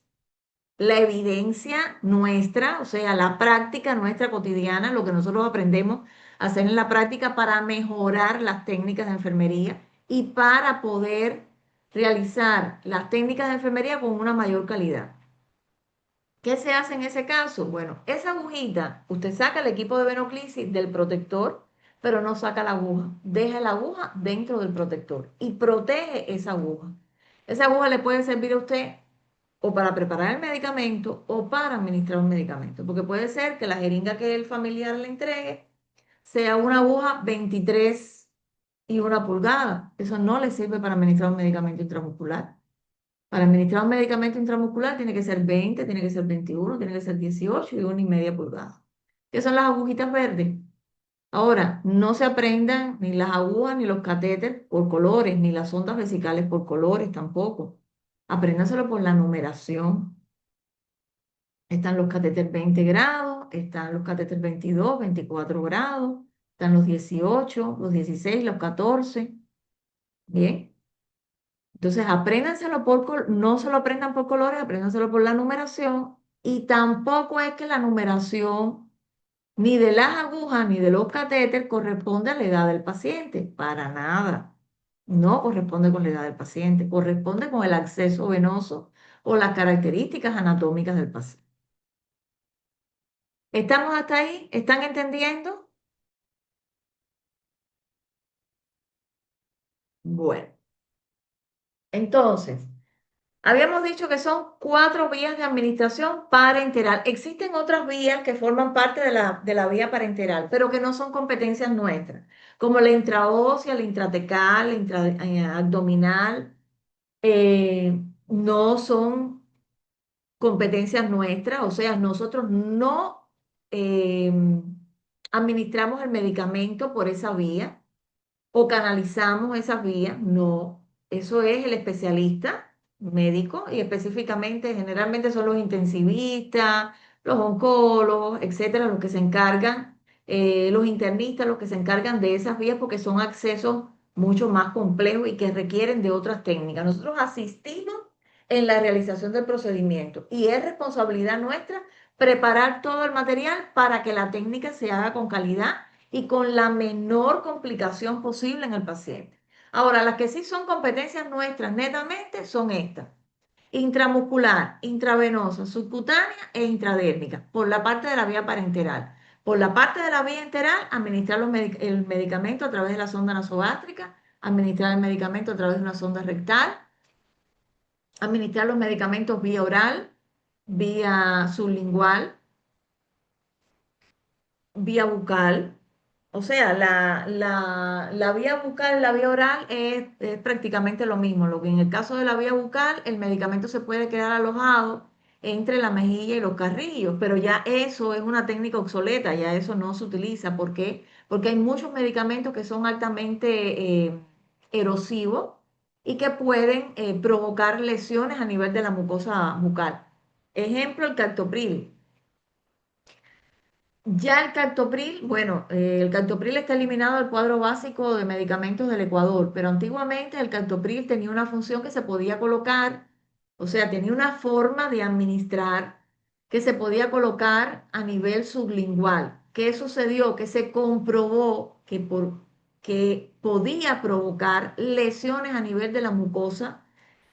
A: la evidencia nuestra, o sea, la práctica nuestra cotidiana, lo que nosotros aprendemos a hacer en la práctica para mejorar las técnicas de enfermería y para poder realizar las técnicas de enfermería con una mayor calidad. ¿Qué se hace en ese caso? Bueno, esa agujita, usted saca el equipo de venoclisis del protector, pero no saca la aguja. Deja la aguja dentro del protector y protege esa aguja. Esa aguja le puede servir a usted o para preparar el medicamento o para administrar un medicamento, porque puede ser que la jeringa que el familiar le entregue sea una aguja 23 y 1 pulgada. Eso no le sirve para administrar un medicamento intramuscular. Para administrar un medicamento intramuscular tiene que ser 20, tiene que ser 21, tiene que ser 18 y 1,5 pulgadas. ¿Qué son las agujitas verdes? Ahora, no se aprendan ni las agujas ni los catéteres por colores, ni las ondas vesicales por colores tampoco. Apréndanselo por la numeración. Están los catéteres 20 grados, están los catéteres 22, 24 grados, están los 18, los 16, los 14. Bien. Entonces, apréndanselo no se lo aprendan por colores, apréndanselo por la numeración. Y tampoco es que la numeración ni de las agujas ni de los catéteres corresponde a la edad del paciente, para nada. No corresponde con la edad del paciente, corresponde con el acceso venoso o las características anatómicas del paciente. ¿Estamos hasta ahí? ¿Están entendiendo? Bueno, entonces, habíamos dicho que son 4 vías de administración parenteral. Existen otras vías que forman parte de la vía parenteral, pero que no son competencias nuestras, como la intraósea, la intratecal, la abdominal, no son competencias nuestras, o sea, nosotros no eh, administramos el medicamento por esa vía o canalizamos esas vías, no, eso es el especialista médico y específicamente generalmente son los intensivistas, los oncólogos, etcétera, los que se encargan, los internistas, los que se encargan de esas vías porque son accesos mucho más complejos y que requieren de otras técnicas. Nosotros asistimos en la realización del procedimiento y es responsabilidad nuestra preparar todo el material para que la técnica se haga con calidad y con la menor complicación posible en el paciente. Ahora, las que sí son competencias nuestras netamente son estas: intramuscular, intravenosa, subcutánea e intradérmica, por la parte de la vía parenteral. Por la parte de la vía enteral, administrar el medicamento a través de la sonda nasogástrica, administrar el medicamento a través de una sonda rectal, administrar los medicamentos vía oral, vía sublingual, vía bucal. O sea, la vía bucal, la vía oral es prácticamente lo mismo. Lo que en el caso de la vía bucal, el medicamento se puede quedar alojado entre la mejilla y los carrillos, pero ya eso es una técnica obsoleta, ya eso no se utiliza. ¿Por qué? Porque hay muchos medicamentos que son altamente erosivos y que pueden provocar lesiones a nivel de la mucosa bucal. Ejemplo, el captopril. Ya el captopril, bueno, el captopril está eliminado del cuadro básico de medicamentos del Ecuador, pero antiguamente el captopril tenía una función que se podía colocar, o sea, tenía una forma de administrar que se podía colocar a nivel sublingual. ¿Qué sucedió? Que se comprobó que podía provocar lesiones a nivel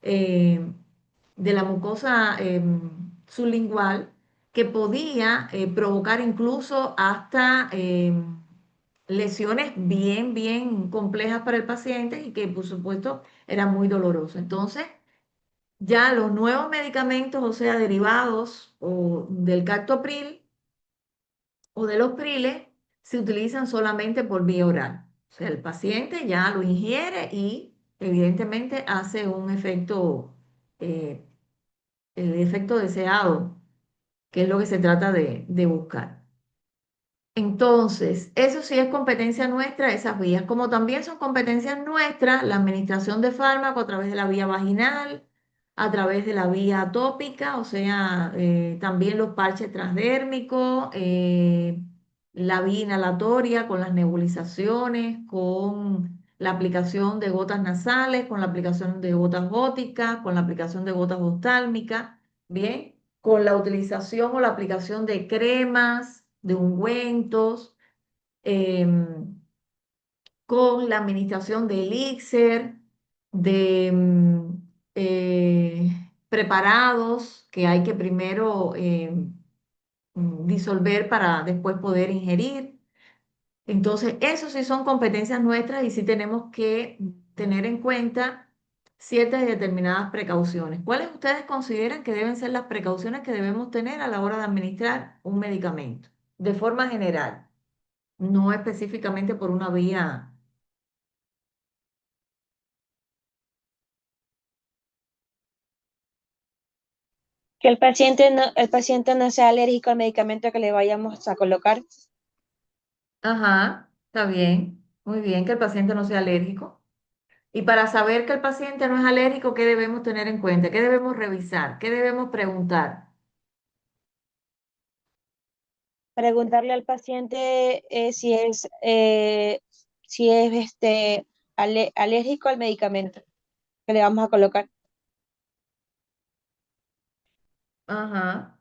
A: eh, de la mucosa sublingual, que podía provocar incluso hasta lesiones bien, bien complejas para el paciente y que por supuesto era muy doloroso. Entonces, ya los nuevos medicamentos, o sea, derivados o del captopril o de los priles, se utilizan solamente por vía oral. O sea, el paciente ya lo ingiere y evidentemente hace un efecto, el efecto deseado, que es lo que se trata de buscar. Entonces, eso sí es competencia nuestra, esas vías, como también son competencias nuestras la administración de fármaco a través de la vía vaginal, a través de la vía tópica, o sea, también los parches transdérmicos, la vía inhalatoria con las nebulizaciones, con la aplicación de gotas nasales, con la aplicación de gotas góticas, con la aplicación de gotas oftálmicas, ¿bien? Con la utilización o la aplicación de cremas, de ungüentos, con la administración de elixir, de preparados que hay que primero disolver para después poder ingerir. Entonces, eso sí son competencias nuestras y sí tenemos que tener en cuenta ciertas y determinadas precauciones. ¿Cuáles ustedes consideran que deben ser las precauciones que debemos tener a la hora de administrar un medicamento? De forma general, no específicamente por una vía
J: Que el paciente no sea alérgico al medicamento que le vayamos a colocar.
A: Ajá, está bien. Muy bien, que el paciente no sea alérgico. Y para saber que el paciente no es alérgico, ¿qué debemos tener en cuenta? ¿Qué debemos revisar? ¿Qué debemos preguntar?
J: Preguntarle al paciente si es alérgico al medicamento que le vamos a colocar.
A: Ajá.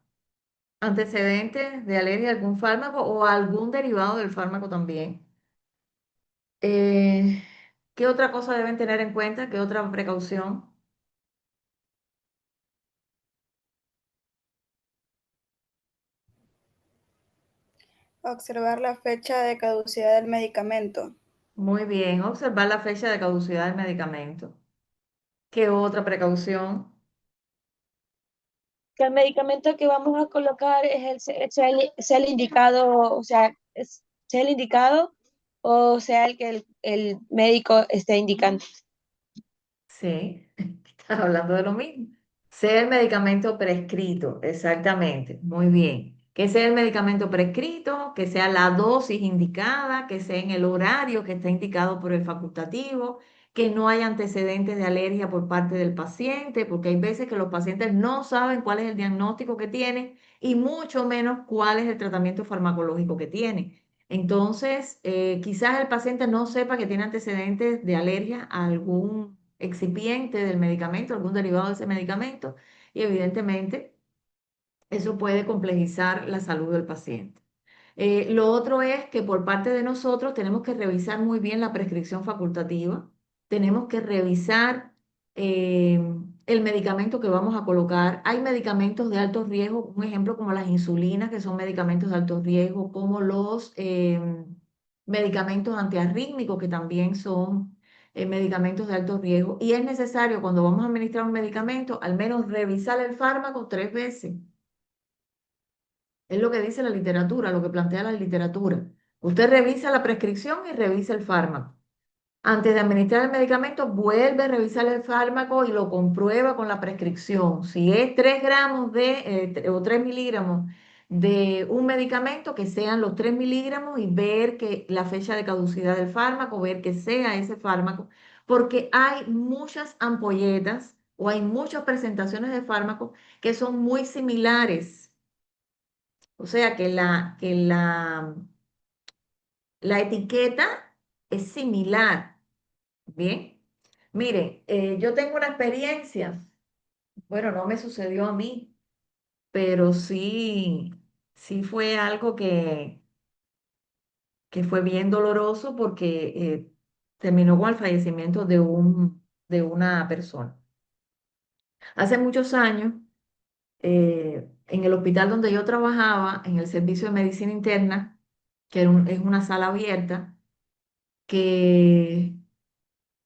A: ¿Antecedentes de alergia a algún fármaco o algún derivado del fármaco también? Eh, ¿Qué otra cosa deben tener en cuenta? ¿Qué otra precaución?
K: Observar la fecha de caducidad del medicamento.
A: Muy bien, observar la fecha de caducidad del medicamento. ¿Qué otra precaución?
J: Que el medicamento que vamos a colocar sea el indicado, o sea, sea el indicado o sea el que el médico esté indicando.
A: Sí, estás hablando de lo mismo. Sea el medicamento prescrito, exactamente. Muy bien. Que sea el medicamento prescrito, que sea la dosis indicada, que sea en el horario que está indicado por el facultativo, que no haya antecedentes de alergia por parte del paciente, porque hay veces que los pacientes no saben cuál es el diagnóstico que tienen y mucho menos cuál es el tratamiento farmacológico que tienen. Entonces, quizás el paciente no sepa que tiene antecedentes de alergia a algún excipiente del medicamento, algún derivado de ese medicamento, y evidentemente eso puede complejizar la salud del paciente. Lo otro es que por parte de nosotros tenemos que revisar muy bien la prescripción facultativa, tenemos que revisar eh, el medicamento que vamos a colocar. Hay medicamentos de alto riesgo, un ejemplo como las insulinas, que son medicamentos de alto riesgo, como los medicamentos antiarrítmicos, que también son medicamentos de alto riesgo. Y es necesario cuando vamos a administrar un medicamento, al menos revisar el fármaco 3 veces. Es lo que dice la literatura, lo que plantea la literatura. Usted revisa la prescripción y revisa el fármaco. Antes de administrar el medicamento, vuelve a revisar el fármaco y lo comprueba con la prescripción. Si es 3 gramos o 3 miligramos de un medicamento, que sean los 3 miligramos y ver que la fecha de caducidad del fármaco, ver que sea ese fármaco, porque hay muchas ampolletas o hay muchas presentaciones de fármacos que son muy similares. O sea la etiqueta es similar. Bien. Miren, yo tengo una experiencia, bueno, no me sucedió a mí, pero sí fue algo que fue bien doloroso porque terminó con el fallecimiento de una persona. Hace muchos años, en el hospital donde yo trabajaba, en el servicio de medicina interna, que es una sala abierta, que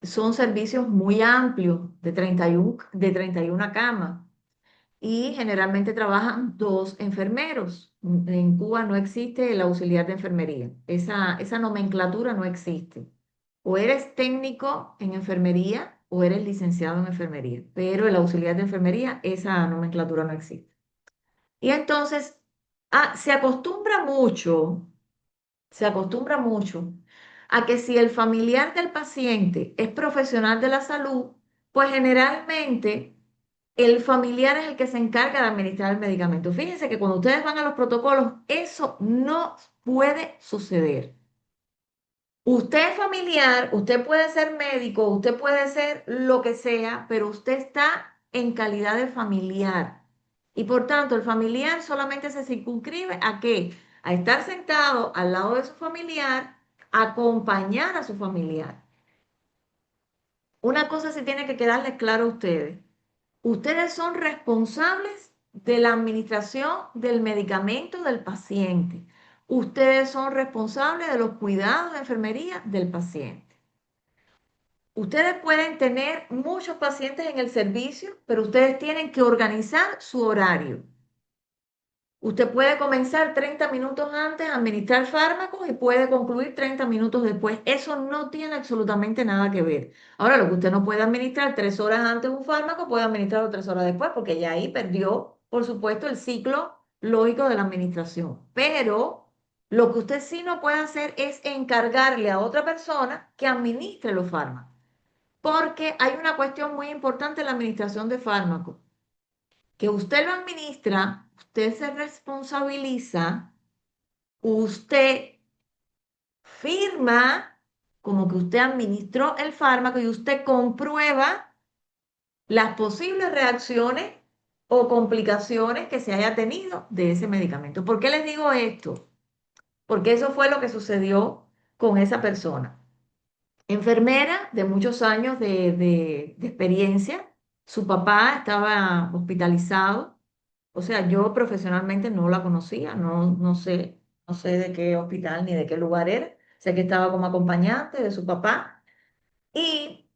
A: son servicios muy amplios, de 31 camas, y generalmente trabajan 2 enfermeros. En Cuba no existe el auxiliar de enfermería. Esa nomenclatura no existe. O eres técnico en enfermería o eres licenciado en enfermería, pero el auxiliar de enfermería, esa nomenclatura no existe. Y entonces, se acostumbra mucho a que si el familiar del paciente es profesional de la salud, pues generalmente el familiar es el que se encarga de administrar el medicamento. Fíjense que cuando ustedes van a los protocolos, eso no puede suceder. Usted es familiar, usted puede ser médico, usted puede ser lo que sea, pero usted está en calidad de familiar. Y por tanto, el familiar solamente se circunscribe a qué? A estar sentado al lado de su familiar, acompañar a su familiar. Una cosa sí tiene que quedarles claro a ustedes. Ustedes son responsables de la administración del medicamento del paciente. Ustedes son responsables de los cuidados de enfermería del paciente. Ustedes pueden tener muchos pacientes en el servicio, pero ustedes tienen que organizar su horario. Usted puede comenzar 30 minutos antes a administrar fármacos y puede concluir 30 minutos después. Eso no tiene absolutamente nada que ver. Ahora, lo que usted no puede administrar 3 horas antes un fármaco, puede administrarlo 3 horas después, porque ya ahí perdió por supuesto, el ciclo lógico de la administración. Pero lo que usted sí no puede hacer es encargarle a otra persona que administre los fármacos. Porque hay una cuestión muy importante en la administración de fármacos, que usted lo administra, usted se responsabiliza, usted firma como que usted administró el fármaco y usted comprueba las posibles reacciones o complicaciones que se haya tenido de ese medicamento. ¿Por qué les digo esto? Porque eso fue lo que sucedió con esa persona. Enfermera de muchos años de experiencia, su papá estaba hospitalizado, o sea, yo profesionalmente no la conocía, no sé de qué hospital ni de qué lugar era, sé que estaba como acompañante de su papá y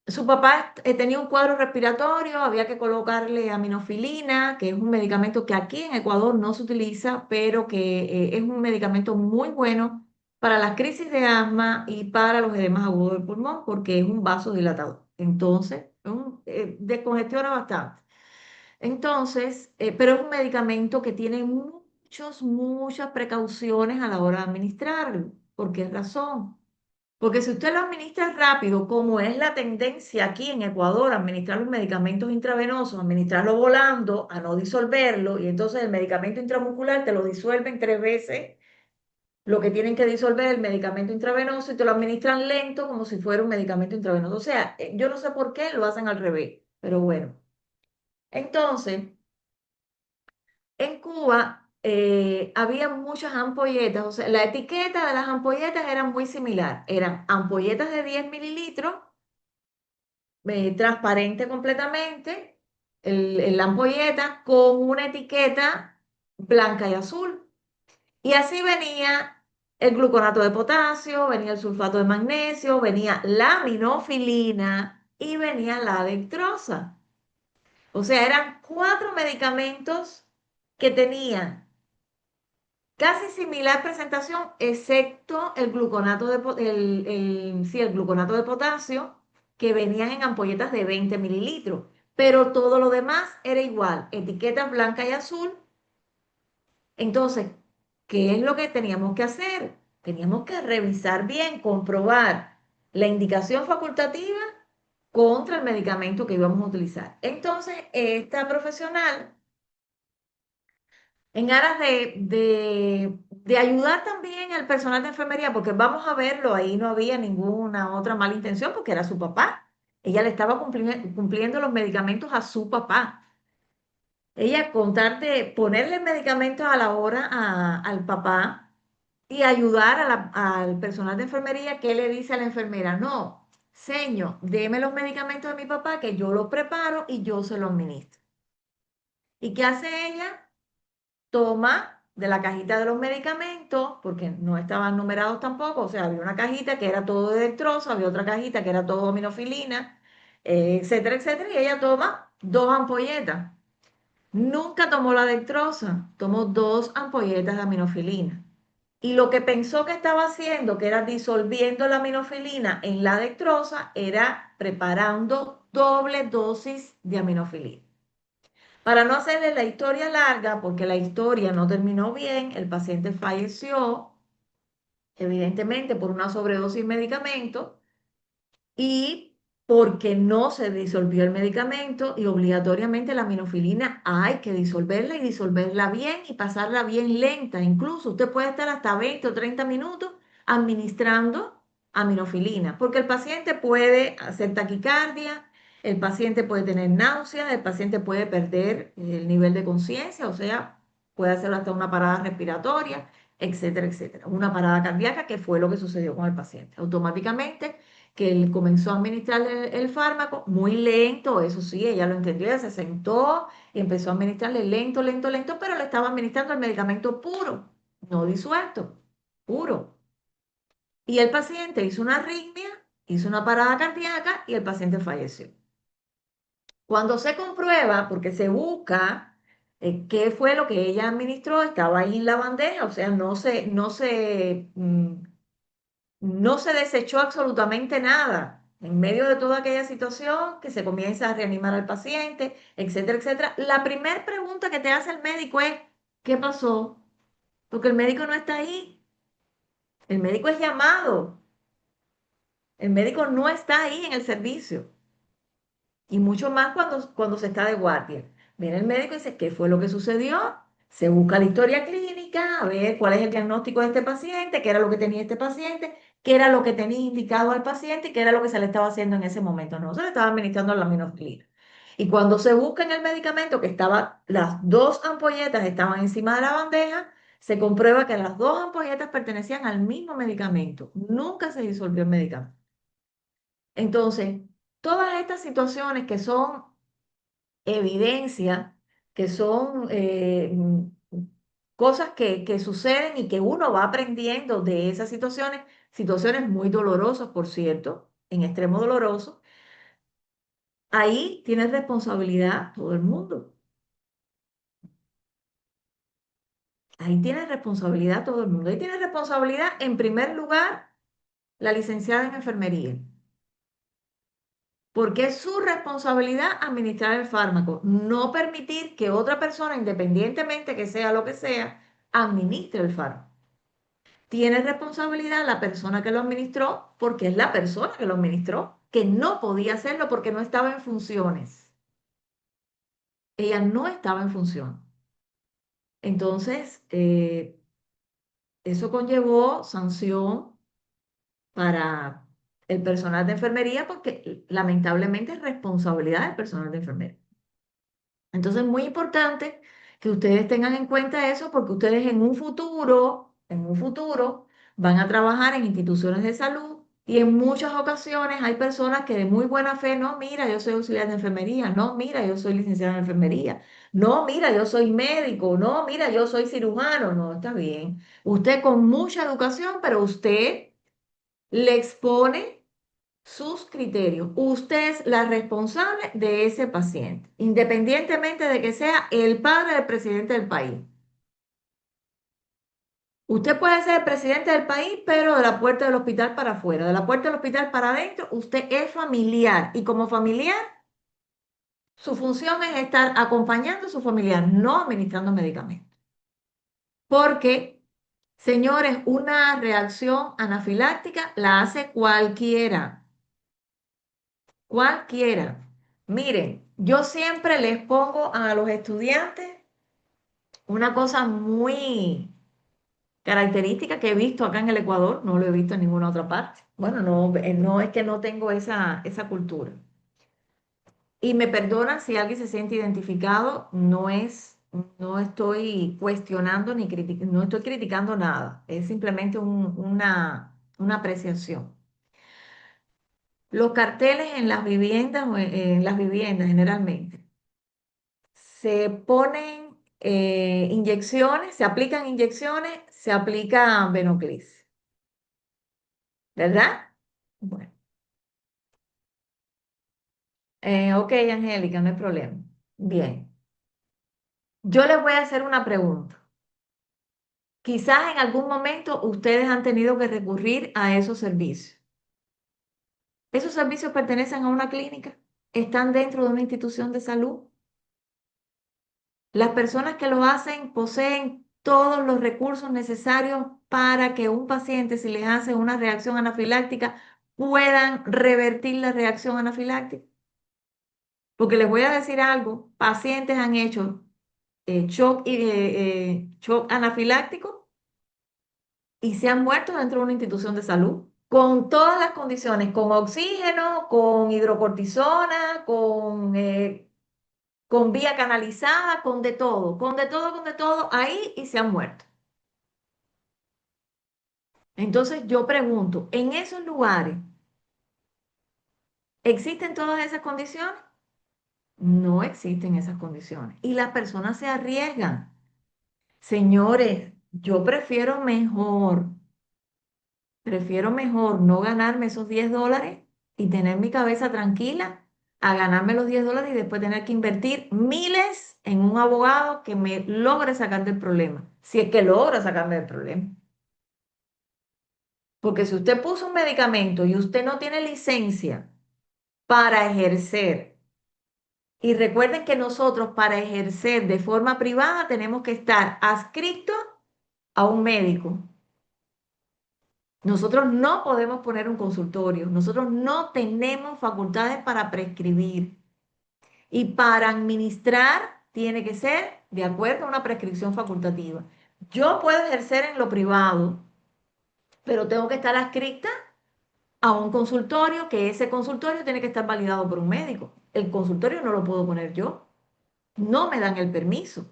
A: su papá tenía un cuadro respiratorio, había que colocarle aminofilina, que es un medicamento que aquí en Ecuador no se utiliza, pero que es un medicamento muy bueno para las crisis de asma y para los edemas agudos del pulmón, porque es un vasodilatador. Entonces, descongestiona bastante. Entonces, pero es un medicamento que tiene muchas precauciones a la hora de administrarlo. ¿Por qué razón? Porque si usted lo administra rápido, como es la tendencia aquí en Ecuador, administrar los medicamentos intravenosos, administrarlo volando, a no disolverlo, y entonces el medicamento intramuscular te lo disuelven 3 veces lo que tienen que disolver el medicamento intravenoso y te lo administran lento como si fuera un medicamento intravenoso. O sea, yo no sé por qué lo hacen al revés, pero bueno. Entonces, en Cuba había muchas ampolletas, o sea, la etiqueta de las ampolletas era muy similar. Eran ampolletas de 10 mililitros, transparente completamente, la ampolleta con una etiqueta blanca y azul. Y así venía el gluconato de potasio, venía el sulfato de magnesio, venía la aminofilina y venía la dextrosa. O sea, eran 4 medicamentos que tenían casi similar presentación, excepto el gluconato sí, el gluconato de potasio, que venían en ampolletas de 20 mililitros. Pero todo lo demás era igual, etiqueta blanca y azul. Entonces, ¿qué es lo que teníamos que hacer? Teníamos que revisar bien, comprobar la indicación facultativa contra el medicamento que íbamos a utilizar. Entonces, esta profesional en aras de ayudar también al personal de enfermería, porque vamos a verlo, ahí no había ninguna otra mala intención, porque era su papá. Ella le estaba cumpliendo los medicamentos a su papá. Ella, con tal de ponerle medicamentos a la hora al papá y ayudar al personal de enfermería, ¿qué le dice a la enfermera? No, señor, deme los medicamentos de mi papá, que yo los preparo y yo se los administro. ¿Y qué hace ella? Toma de la cajita de los medicamentos, porque no estaban numerados tampoco, o sea, había una cajita que era todo de dextrosa, había otra cajita que era todo aminofilina, etcétera, etcétera, y ella toma 2 ampolletas. Nunca tomó la dextrosa, tomó 2 ampolletas de aminofilina. Y lo que pensó que estaba haciendo, que era disolviendo la aminofilina en la dextrosa, era preparando doble dosis de aminofilina. Para no hacerle la historia larga, porque la historia no terminó bien, el paciente falleció, evidentemente por una sobredosis de medicamento y porque no se disolvió el medicamento y obligatoriamente la aminofilina hay que disolverla y disolverla bien y pasarla bien lenta. Incluso usted puede estar hasta 20 o 30 minutos administrando aminofilina, porque el paciente puede hacer taquicardia, el paciente puede tener náuseas, el paciente puede perder el nivel de conciencia, o sea, puede hacer hasta una parada respiratoria, etcétera, etcétera. Una parada cardíaca, que fue lo que sucedió con el paciente. Automáticamente que él comenzó a administrar el fármaco, muy lento, eso sí, ella lo entendió, ella se sentó y empezó a administrarle lento, lento, lento, pero le estaba administrando el medicamento puro, no disuelto, puro. Y el paciente hizo una arritmia, hizo una parada cardíaca y el paciente falleció. Cuando se comprueba, porque se busca qué fue lo que ella administró, estaba ahí en la bandeja, o sea, no se desechó absolutamente nada. En medio de toda aquella situación que se comienza a reanimar al paciente, etcétera, etcétera, la primera pregunta que te hace el médico es, ¿qué pasó? Porque el médico no está ahí. El médico es llamado. El médico no está ahí en el servicio. Y mucho más cuando se está de guardia. Viene el médico y dice, ¿qué fue lo que sucedió? Se busca la historia clínica, a ver cuál es el diagnóstico de este paciente, qué era lo que tenía este paciente, qué era lo que tenía indicado al paciente y qué era lo que se le estaba haciendo en ese momento. No se le estaba administrando la aminoxiclina. Y cuando se busca en el medicamento, que estaba, las dos ampolletas estaban encima de la bandeja, se comprueba que las dos ampolletas pertenecían al mismo medicamento. Nunca se disolvió el medicamento. Entonces, todas estas situaciones que son evidencia, que son cosas que suceden y que uno va aprendiendo de esas situaciones muy dolorosas, por cierto, en extremo doloroso, ahí tiene responsabilidad todo el mundo. Ahí tiene responsabilidad todo el mundo. Ahí tiene responsabilidad, en primer lugar, la licenciada en enfermería. Porque es su responsabilidad administrar el fármaco, no permitir que otra persona, independientemente que sea lo que sea, administre el fármaco. Tiene responsabilidad la persona que lo administró, porque es la persona que lo administró, que no podía hacerlo porque no estaba en funciones. Ella no estaba en función. Entonces, eso conllevó sanción para el personal de enfermería porque lamentablemente es responsabilidad del personal de enfermería. Entonces es muy importante que ustedes tengan en cuenta eso porque ustedes en un futuro, van a trabajar en instituciones de salud y en muchas ocasiones hay personas que de muy buena fe, no, mira, yo soy auxiliar de enfermería, no, mira, yo soy licenciada en enfermería, no, mira, yo soy médico, no, mira, yo soy cirujano, no, está bien. Usted con mucha educación, pero usted le expone sus criterios. Usted es la responsable de ese paciente, independientemente de que sea el padre del presidente del país. Usted puede ser el presidente del país, pero de la puerta del hospital para afuera, de la puerta del hospital para adentro, usted es familiar y como familiar, su función es estar acompañando a su familiar, no administrando medicamentos. Porque, señores, una reacción anafiláctica la hace cualquiera. Cualquiera. Miren, yo siempre les pongo a los estudiantes una cosa muy característica que he visto acá en el Ecuador, no lo he visto en ninguna otra parte. Bueno, no, no es que no tengo esa cultura. Y me perdonan si alguien se siente identificado, no estoy cuestionando ni no estoy criticando nada, es simplemente una apreciación. Los carteles en las viviendas, en las viviendas generalmente, se ponen inyecciones, se aplican inyecciones, se aplica Venoclis, ¿verdad? Bueno, ok, Angélica, no hay problema. Bien, yo les voy a hacer una pregunta. Quizás en algún momento ustedes han tenido que recurrir a esos servicios. ¿Esos servicios pertenecen a una clínica? ¿Están dentro de una institución de salud? Las personas que lo hacen poseen todos los recursos necesarios para que un paciente, si les hace una reacción anafiláctica, puedan revertir la reacción anafiláctica. Porque les voy a decir algo, pacientes han hecho shock anafiláctico y se han muerto dentro de una institución de salud con todas las condiciones, con oxígeno, con hidrocortisona, con vía canalizada, con de todo, con de todo, con de todo, ahí y se han muerto. Entonces yo pregunto, ¿en esos lugares existen todas esas condiciones? No existen esas condiciones y las personas se arriesgan. Señores, yo prefiero mejor no ganarme esos $10 y tener mi cabeza tranquila a ganarme los $10 y después tener que invertir miles en un abogado que me logre sacar del problema, si es que logra sacarme del problema. Porque si usted puso un medicamento y usted no tiene licencia para ejercer. Y recuerden que nosotros para ejercer de forma privada tenemos que estar adscritos a un médico. Nosotros no podemos poner un consultorio, nosotros no tenemos facultades para prescribir y para administrar tiene que ser de acuerdo a una prescripción facultativa. Yo puedo ejercer en lo privado, pero tengo que estar adscrita a un consultorio, que ese consultorio tiene que estar validado por un médico. El consultorio no lo puedo poner yo, no me dan el permiso.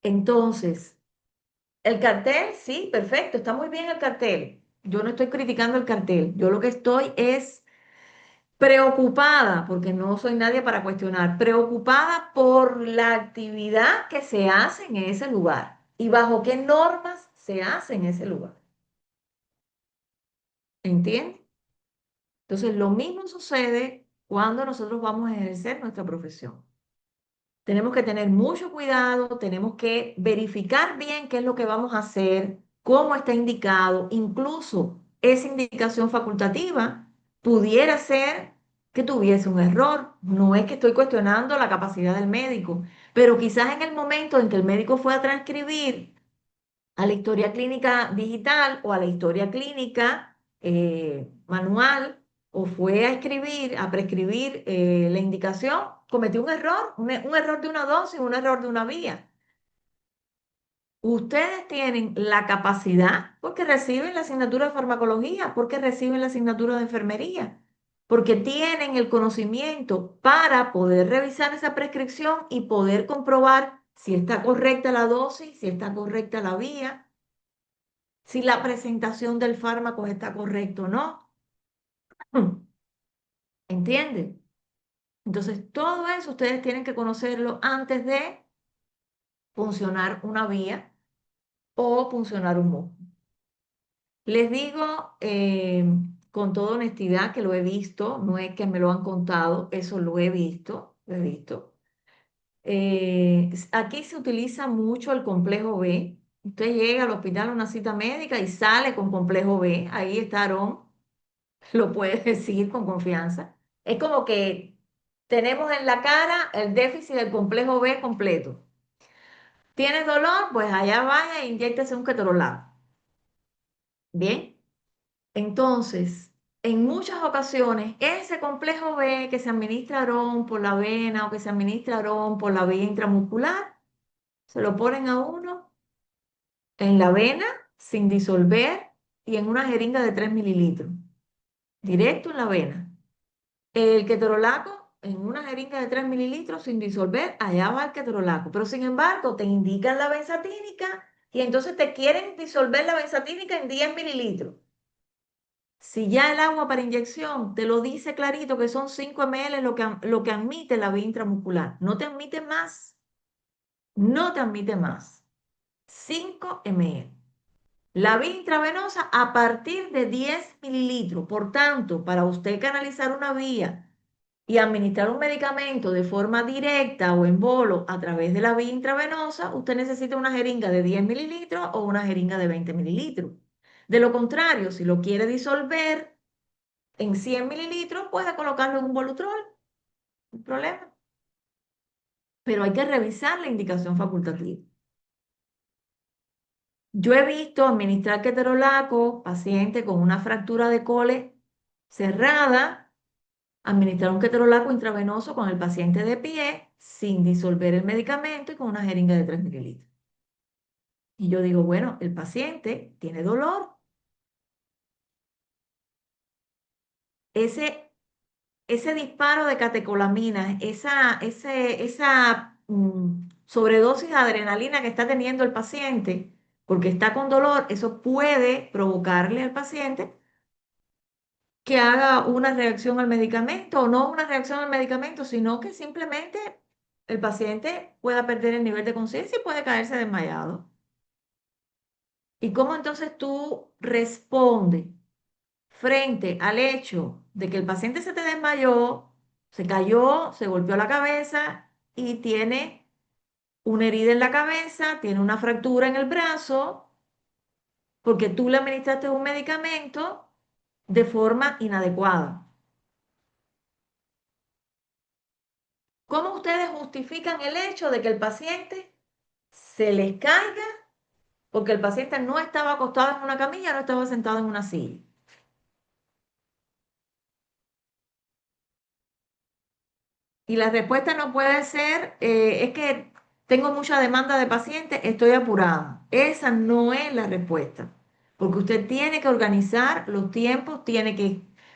A: Entonces, el cartel, sí, perfecto, está muy bien el cartel. Yo no estoy criticando el cartel, yo lo que estoy es preocupada, porque no soy nadie para cuestionar, preocupada por la actividad que se hace en ese lugar y bajo qué normas se hace en ese lugar. ¿Entiendes? Entonces, lo mismo sucede cuando nosotros vamos a ejercer nuestra profesión. Tenemos que tener mucho cuidado, tenemos que verificar bien qué es lo que vamos a hacer, cómo está indicado, incluso esa indicación facultativa pudiera ser que tuviese un error. No es que estoy cuestionando la capacidad del médico, pero quizás en el momento en que el médico fue a transcribir a la historia clínica digital o a la historia clínica manual, o fue a escribir, a prescribir la indicación, cometió un error, un error de una dosis, un error de una vía. Ustedes tienen la capacidad porque reciben la asignatura de farmacología, porque reciben la asignatura de enfermería, porque tienen el conocimiento para poder revisar esa prescripción y poder comprobar si está correcta la dosis, si está correcta la vía, si la presentación del fármaco está correcta o no. ¿Entienden? Entonces, todo eso ustedes tienen que conocerlo antes de funcionar una vía o funcionar un músculo. Les digo con toda honestidad que lo he visto, no es que me lo han contado, eso lo he visto, lo he visto. Aquí se utiliza mucho el complejo B. Usted llega al hospital a una cita médica y sale con complejo B. Ahí está Aarón, lo puede decir con confianza. Es como que tenemos en la cara el déficit del complejo B completo. ¿Tienes dolor? Pues allá vaya e inyéctese un ketorolaco. Bien, entonces, en muchas ocasiones, ese complejo B que se administra Aarón por la vena o que se administra Aarón por la vía intramuscular, se lo ponen a uno en la vena sin disolver y en una jeringa de 3 mililitros, directo en la vena. El ketorolaco en una jeringa de 3 mililitros sin disolver, allá va el ketorolaco. Pero sin embargo, te indican la benzatínica y entonces te quieren disolver la benzatínica en 10 mililitros. Si ya el agua para inyección te lo dice clarito que son 5 ml lo que admite la vía intramuscular, no te admite más. No te admite más. 5 ml. La vía intravenosa a partir de 10 mililitros. Por tanto, para usted canalizar una vía y administrar un medicamento de forma directa o en bolo a través de la vía intravenosa, usted necesita una jeringa de 10 mililitros o una jeringa de 20 mililitros. De lo contrario, si lo quiere disolver en 100 mililitros, puede colocarlo en un Volutrol, no hay problema. Pero hay que revisar la indicación facultativa. Yo he visto administrar ketorolaco, paciente con una fractura de cole cerrada, administrar un ketorolaco intravenoso con el paciente de pie, sin disolver el medicamento y con una jeringa de 3 mililitros. Y yo digo, bueno, el paciente tiene dolor. Ese disparo de catecolamina, esa sobredosis de adrenalina que está teniendo el paciente, porque está con dolor, eso puede provocarle al paciente que haga una reacción al medicamento, o no una reacción al medicamento, sino que simplemente el paciente pueda perder el nivel de conciencia y puede caerse desmayado. ¿Y cómo entonces tú respondes frente al hecho de que el paciente se te desmayó, se cayó, se golpeó la cabeza y tiene una herida en la cabeza, tiene una fractura en el brazo, porque tú le administraste un medicamento de forma inadecuada. ¿Cómo ustedes justifican el hecho de que el paciente se les caiga porque el paciente no estaba acostado en una camilla, no estaba sentado en una silla? Y la respuesta no puede ser, es que tengo mucha demanda de pacientes, estoy apurada. Esa no es la respuesta, porque usted tiene que organizar los tiempos,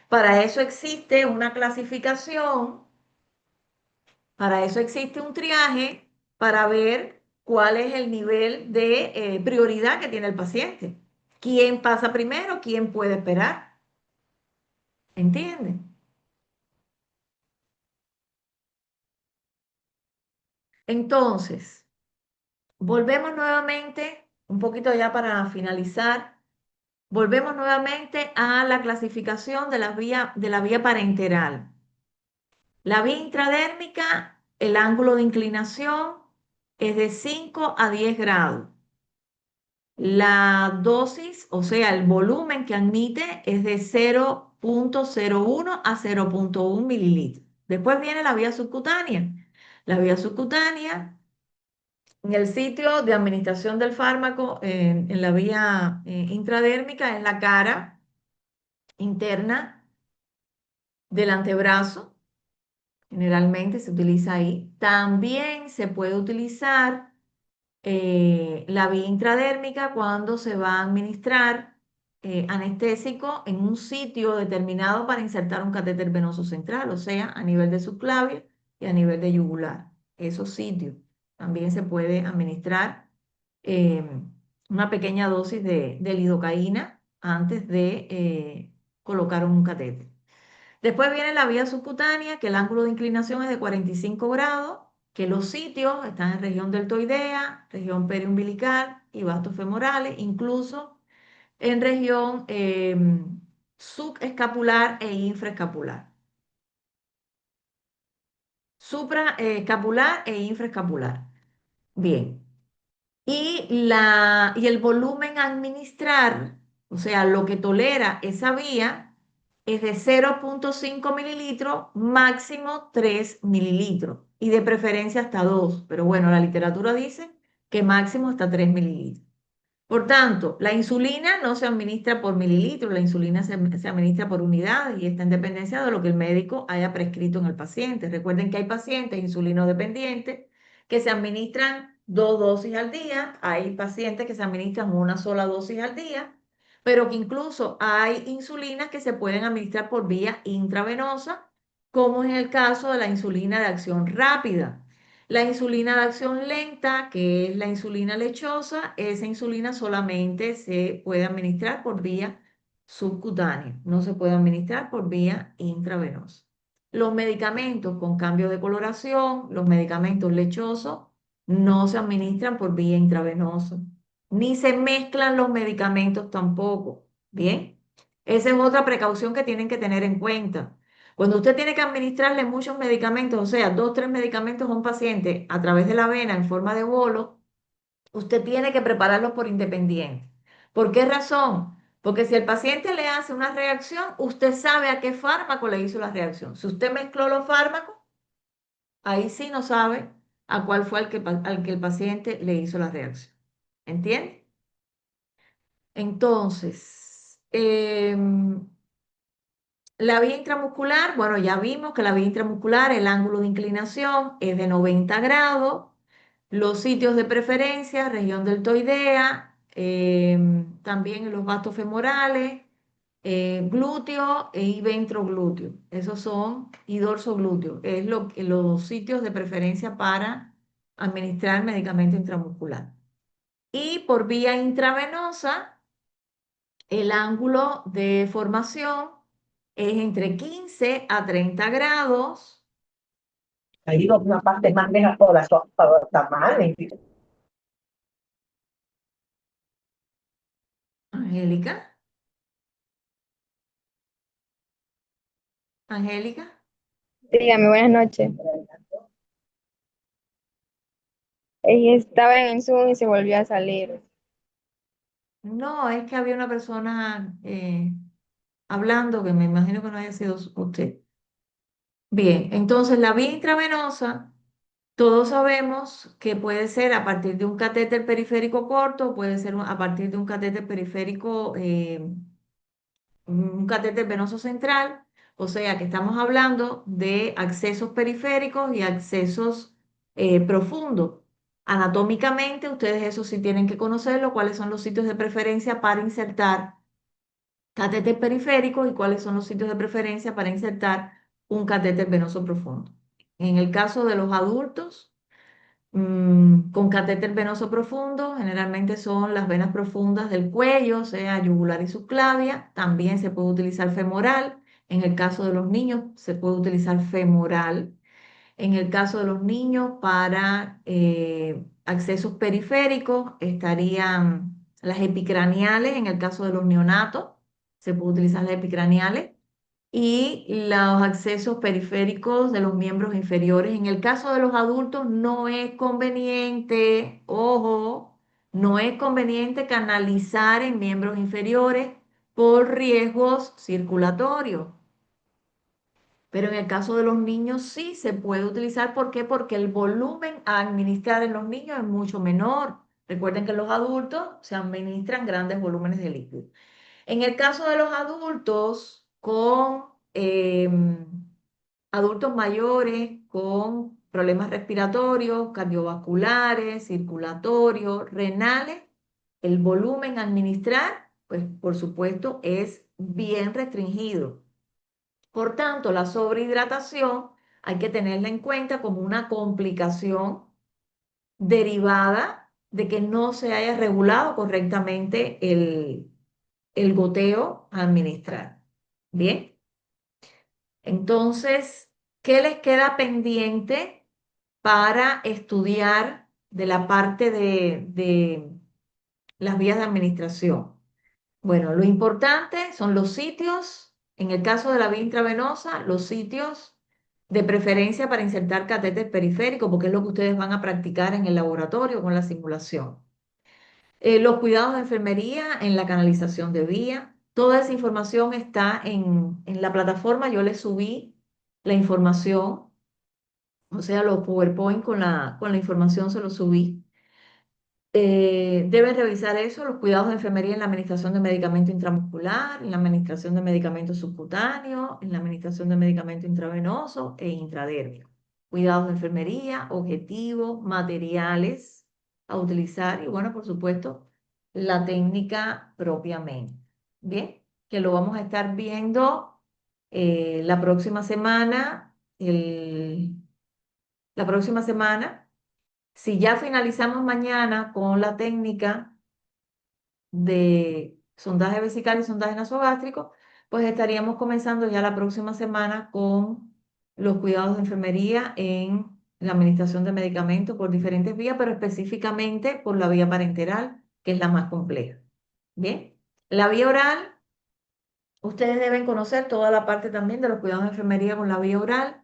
A: para eso existe una clasificación, para eso existe un triaje, para ver cuál es el nivel de prioridad que tiene el paciente. ¿Quién pasa primero? ¿Quién puede esperar? ¿Entienden? Entonces, volvemos nuevamente, un poquito ya para finalizar, volvemos nuevamente a la clasificación de la vía parenteral. La vía intradérmica, el ángulo de inclinación es de 5 a 10 grados. La dosis, o sea, el volumen que admite es de 0,01 a 0,1 mililitros. Después viene la vía subcutánea. La vía subcutánea, en el sitio de administración del fármaco, en la vía intradérmica, es la cara interna del antebrazo. Generalmente se utiliza ahí. También se puede utilizar la vía intradérmica cuando se va a administrar anestésico en un sitio determinado para insertar un catéter venoso central, o sea, a nivel de subclavia y a nivel de yugular. Esos sitios también se puede administrar eh, una pequeña dosis de lidocaína antes de colocar un catéter. Después viene la vía subcutánea, que el ángulo de inclinación es de 45 grados, que los sitios están en región deltoidea, región periumbilical y vastos femorales, incluso en región subescapular e infraescapular. Supraescapular e infraescapular. Bien. Y el volumen a administrar, o sea, lo que tolera esa vía, es de 0,5 mililitros, máximo 3 mililitros, y de preferencia hasta 2, pero bueno, la literatura dice que máximo hasta 3 mililitros. Por tanto, la insulina no se administra por mililitros, la insulina se administra por unidades y está en dependencia de lo que el médico haya prescrito en el paciente. Recuerden que hay pacientes insulinodependientes que se administran 2 dosis al día, hay pacientes que se administran una sola dosis al día, pero que incluso hay insulinas que se pueden administrar por vía intravenosa, como es el caso de la insulina de acción rápida. La insulina de acción lenta, que es la insulina lechosa, esa insulina solamente se puede administrar por vía subcutánea, no se puede administrar por vía intravenosa. Los medicamentos con cambio de coloración, los medicamentos lechosos, no se administran por vía intravenosa, ni se mezclan los medicamentos tampoco. Bien, esa es otra precaución que tienen que tener en cuenta. Cuando usted tiene que administrarle muchos medicamentos, o sea, 2, 3 medicamentos a un paciente a través de la vena en forma de bolo, usted tiene que prepararlos por independiente. ¿Por qué razón? Porque si el paciente le hace una reacción, usted sabe a qué fármaco le hizo la reacción. Si usted mezcló los fármacos, ahí sí no sabe a cuál fue al que el paciente le hizo la reacción. ¿Entiende? Entonces, la vía intramuscular, bueno, ya vimos que la vía intramuscular, el ángulo de inclinación es de 90 grados. Los sitios de preferencia, región deltoidea, también en los vastos femorales, glúteo y ventroglúteo. Esos son, y dorsoglúteo. Es los sitios de preferencia para administrar medicamento intramuscular. Y por vía intravenosa, el ángulo de formación es entre 15 a 30 grados.
L: Ahí una parte más lejos por las tamales.
A: Angélica, Angélica.
E: Dígame, buenas noches. Ella estaba en el Zoom y se volvió a salir.
A: No, es que había una persona hablando, que me imagino que no haya sido usted. Bien, entonces la vía intravenosa, todos sabemos que puede ser a partir de un catéter periférico corto, puede ser a partir de un catéter periférico, un catéter venoso central, o sea que estamos hablando de accesos periféricos y accesos profundos. Anatómicamente, ustedes eso sí tienen que conocerlo, cuáles son los sitios de preferencia para insertar catéter periférico y cuáles son los sitios de preferencia para insertar un catéter venoso profundo. En el caso de los adultos, con catéter venoso profundo, generalmente son las venas profundas del cuello, sea yugular y subclavia. También se puede utilizar femoral. En el caso de los niños, se puede utilizar femoral. En el caso de los niños, para accesos periféricos, estarían las epicraniales. En el caso de los neonatos, se puede utilizar las epicraniales y los accesos periféricos de los miembros inferiores. En el caso de los adultos no es conveniente, ojo, no es conveniente canalizar en miembros inferiores por riesgos circulatorios. Pero en el caso de los niños sí se puede utilizar. ¿Por qué? Porque el volumen a administrar en los niños es mucho menor. Recuerden que en los adultos se administran grandes volúmenes de líquido. En el caso de los adultos con adultos mayores con problemas respiratorios, cardiovasculares, circulatorios, renales, el volumen a administrar, pues por supuesto, es bien restringido. Por tanto, la sobrehidratación hay que tenerla en cuenta como una complicación derivada de que no se haya regulado correctamente el goteo a administrar. Bien. Entonces, ¿qué les queda pendiente para estudiar de la parte de las vías de administración? Bueno, lo importante son los sitios, en el caso de la vía intravenosa, los sitios de preferencia para insertar catéter periférico, porque es lo que ustedes van a practicar en el laboratorio con la simulación. Los cuidados de enfermería en la canalización de vía. Toda esa información está en la plataforma. Yo les subí la información, o sea, los PowerPoint con la información se los subí. Deben revisar eso, los cuidados de enfermería en la administración de medicamento intramuscular, en la administración de medicamentos subcutáneos, en la administración de medicamento intravenoso e intradérmico. Cuidados de enfermería, objetivos, materiales a utilizar y bueno, por supuesto, la técnica propiamente. Bien, que lo vamos a estar viendo la próxima semana, la próxima semana. Si ya finalizamos mañana con la técnica de sondaje vesical y sondaje nasogástrico, pues estaríamos comenzando ya la próxima semana con los cuidados de enfermería en la administración de medicamentos por diferentes vías, pero específicamente por la vía parenteral, que es la más compleja. Bien, la vía oral, ustedes deben conocer toda la parte también de los cuidados de enfermería con la vía oral,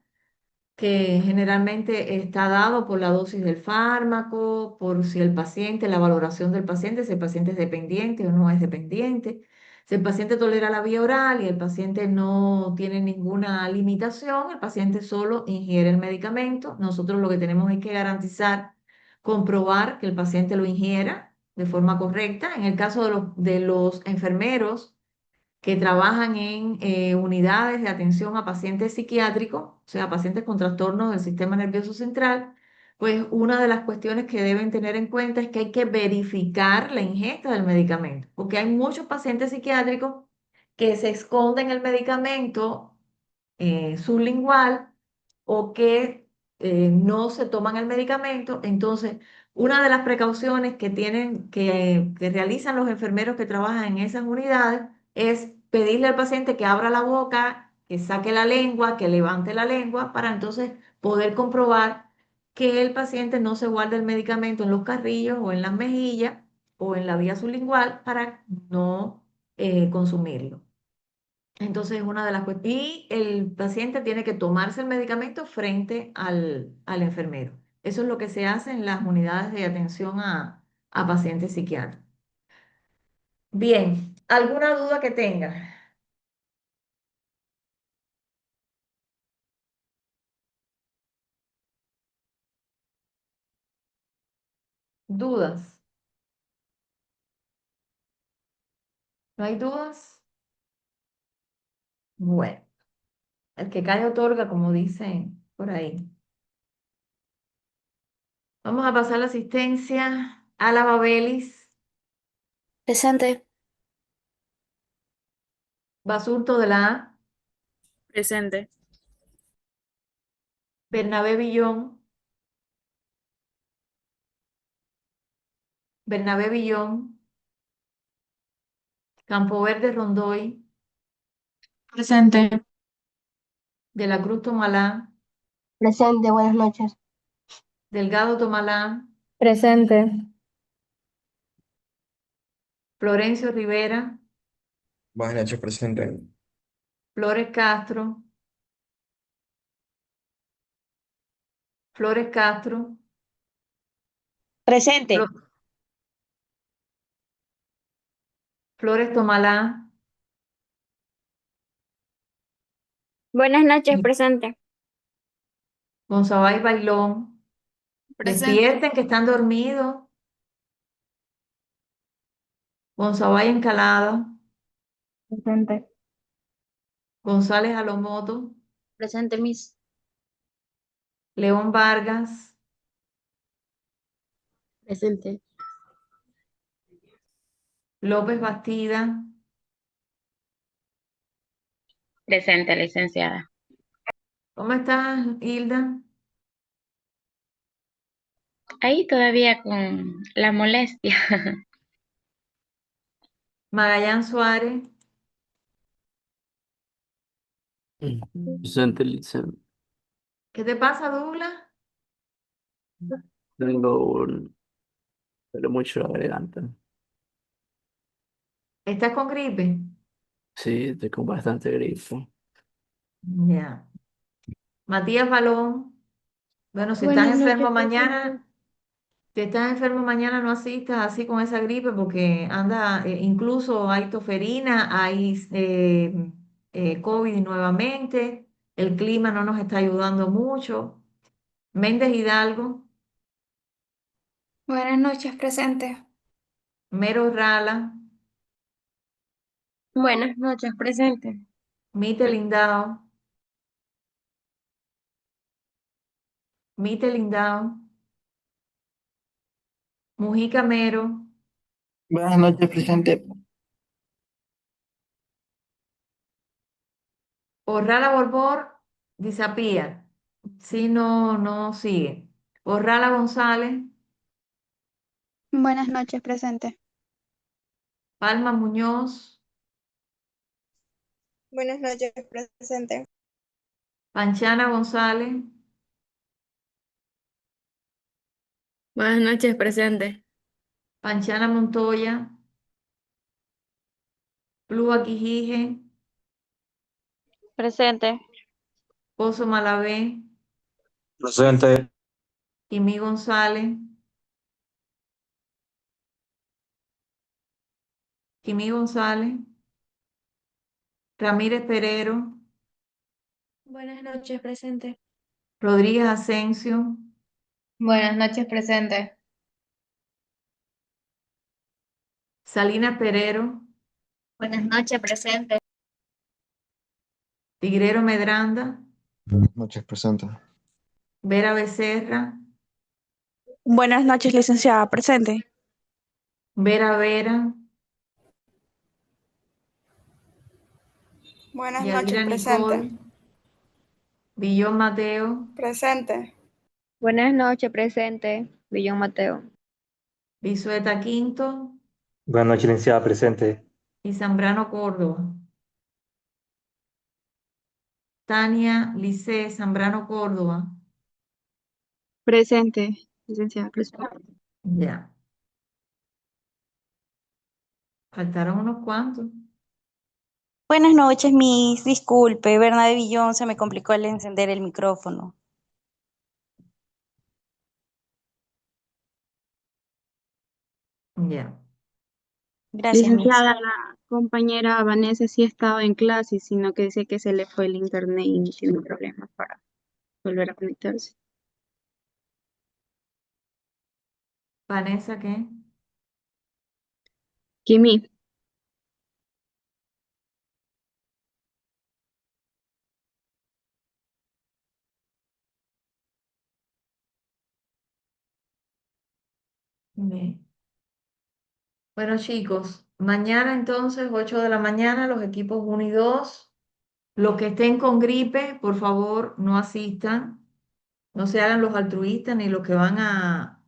A: que generalmente está dado por la dosis del fármaco, por si el paciente, la valoración del paciente, si el paciente es dependiente o no es dependiente. Si el paciente tolera la vía oral y el paciente no tiene ninguna limitación, el paciente solo ingiere el medicamento. Nosotros lo que tenemos es que garantizar, comprobar que el paciente lo ingiera de forma correcta. En el caso de los enfermeros, que trabajan en unidades de atención a pacientes psiquiátricos, o sea, pacientes con trastornos del sistema nervioso central, pues una de las cuestiones que deben tener en cuenta es que hay que verificar la ingesta del medicamento, porque hay muchos pacientes psiquiátricos que se esconden el medicamento sublingual o que no se toman el medicamento. Entonces, una de las precauciones que tienen, que realizan los enfermeros que trabajan en esas unidades es pedirle al paciente que abra la boca, que saque la lengua, que levante la lengua, para entonces poder comprobar que el paciente no se guarda el medicamento en los carrillos o en las mejillas o en la vía sublingual para no consumirlo. Entonces, una de las cuestiones. Y el paciente tiene que tomarse el medicamento frente al enfermero. Eso es lo que se hace en las unidades de atención a pacientes psiquiátricos. Bien, ¿alguna duda que tenga? ¿Dudas? ¿No hay dudas? Bueno, el que cae otorga, como dicen por ahí. Vamos a pasar la asistencia. Álava Belis,
I: Presente.
A: Basurto de la A,
F: Presente.
A: Bernabé Villón, Bernabé Villón, Campo Verde Rondoy,
C: Presente.
A: De la Cruz Tomalá,
J: Presente, buenas noches.
A: Delgado Tomalá,
E: Presente.
A: Florencio Rivera,
M: Buenas noches, presente.
A: Flores Castro, Flores Castro,
J: Presente.
A: Flo- Flores Tomalá,
B: Buenas noches, presente.
A: Gonzabay Bailón.
C: Presente.
A: Despierten que están dormidos. Gonzabay Encalada,
H: Presente.
A: González Alomoto,
D: Presente, Miss.
A: León Vargas,
D: Presente.
A: López Bastida,
N: Presente, licenciada.
A: ¿cómo estás, Hilda?
N: Ahí todavía con la molestia.
A: Magallán Suárez,
G: Presente, licenciado.
A: ¿qué te pasa, Douglas?
G: Pero mucho la garganta.
A: ¿Estás con gripe?
G: Sí, estoy con bastante grifo.
A: Ya. Matías Balón, bueno, si estás
D: Buenas
A: enfermo
D: noches, presente.
A: mañana, si estás enfermo mañana no asistas así con esa gripe porque anda, incluso hay toferina, hay COVID nuevamente, el clima no nos está ayudando mucho. Méndez Hidalgo,
I: Buenas noches, presente.
A: Mero Rala,
I: Buenas noches, presente.
A: Mite Lindao, Mite Lindao, Mujica Mero,
M: Buenas noches, presente.
A: Orrala Borbor, disapía. Si no, no sigue. Orrala González,
I: Buenas noches, presente.
A: Palma Muñoz,
K: Buenas noches, presente.
A: Panchana González,
F: Buenas noches, presente.
A: Panchana Montoya, Plúa Quijije,
B: Presente.
A: Pozo Malavé,
M: Presente.
A: Jimmy González, Jimmy González, Ramírez Perero,
I: Buenas noches, presente.
A: Rodríguez Asensio,
C: Buenas noches, presente.
A: Salinas Perero,
D: Buenas noches, presente.
A: Tigrero Medranda,
M: Buenas noches, presente.
A: Vera Becerra,
H: Buenas noches, licenciada. Presente.
A: Vera Vera,
K: Buenas noches,
A: Yadira
K: presente.
A: Nicole, Villón Mateo,
K: Presente.
B: Buenas noches, presente. Villón Mateo.
A: Bisueta Quinto
M: Buenas noches, licenciada, presente.
A: y Zambrano Córdoba. Tania Lice Zambrano Córdoba.
D: Presente, licenciada, presente.
A: Ya. Faltaron unos cuantos.
H: Buenas noches, Miss. Disculpe, Bernabé Villón, se me complicó el encender el micrófono.
A: Ya.
H: Gracias, Miss.
D: Licenciada, la compañera Vanessa sí estaba en clase, sino que dice que se le fue el internet y tiene problemas para volver a conectarse.
A: Vanessa, ¿qué?
F: Kimi.
A: Bien. Bueno, chicos, mañana entonces, 8 de la mañana, los equipos 1 y 2. Los que estén con gripe, por favor, no asistan. No se hagan los altruistas ni los que van a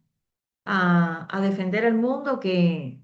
A: defender el mundo, que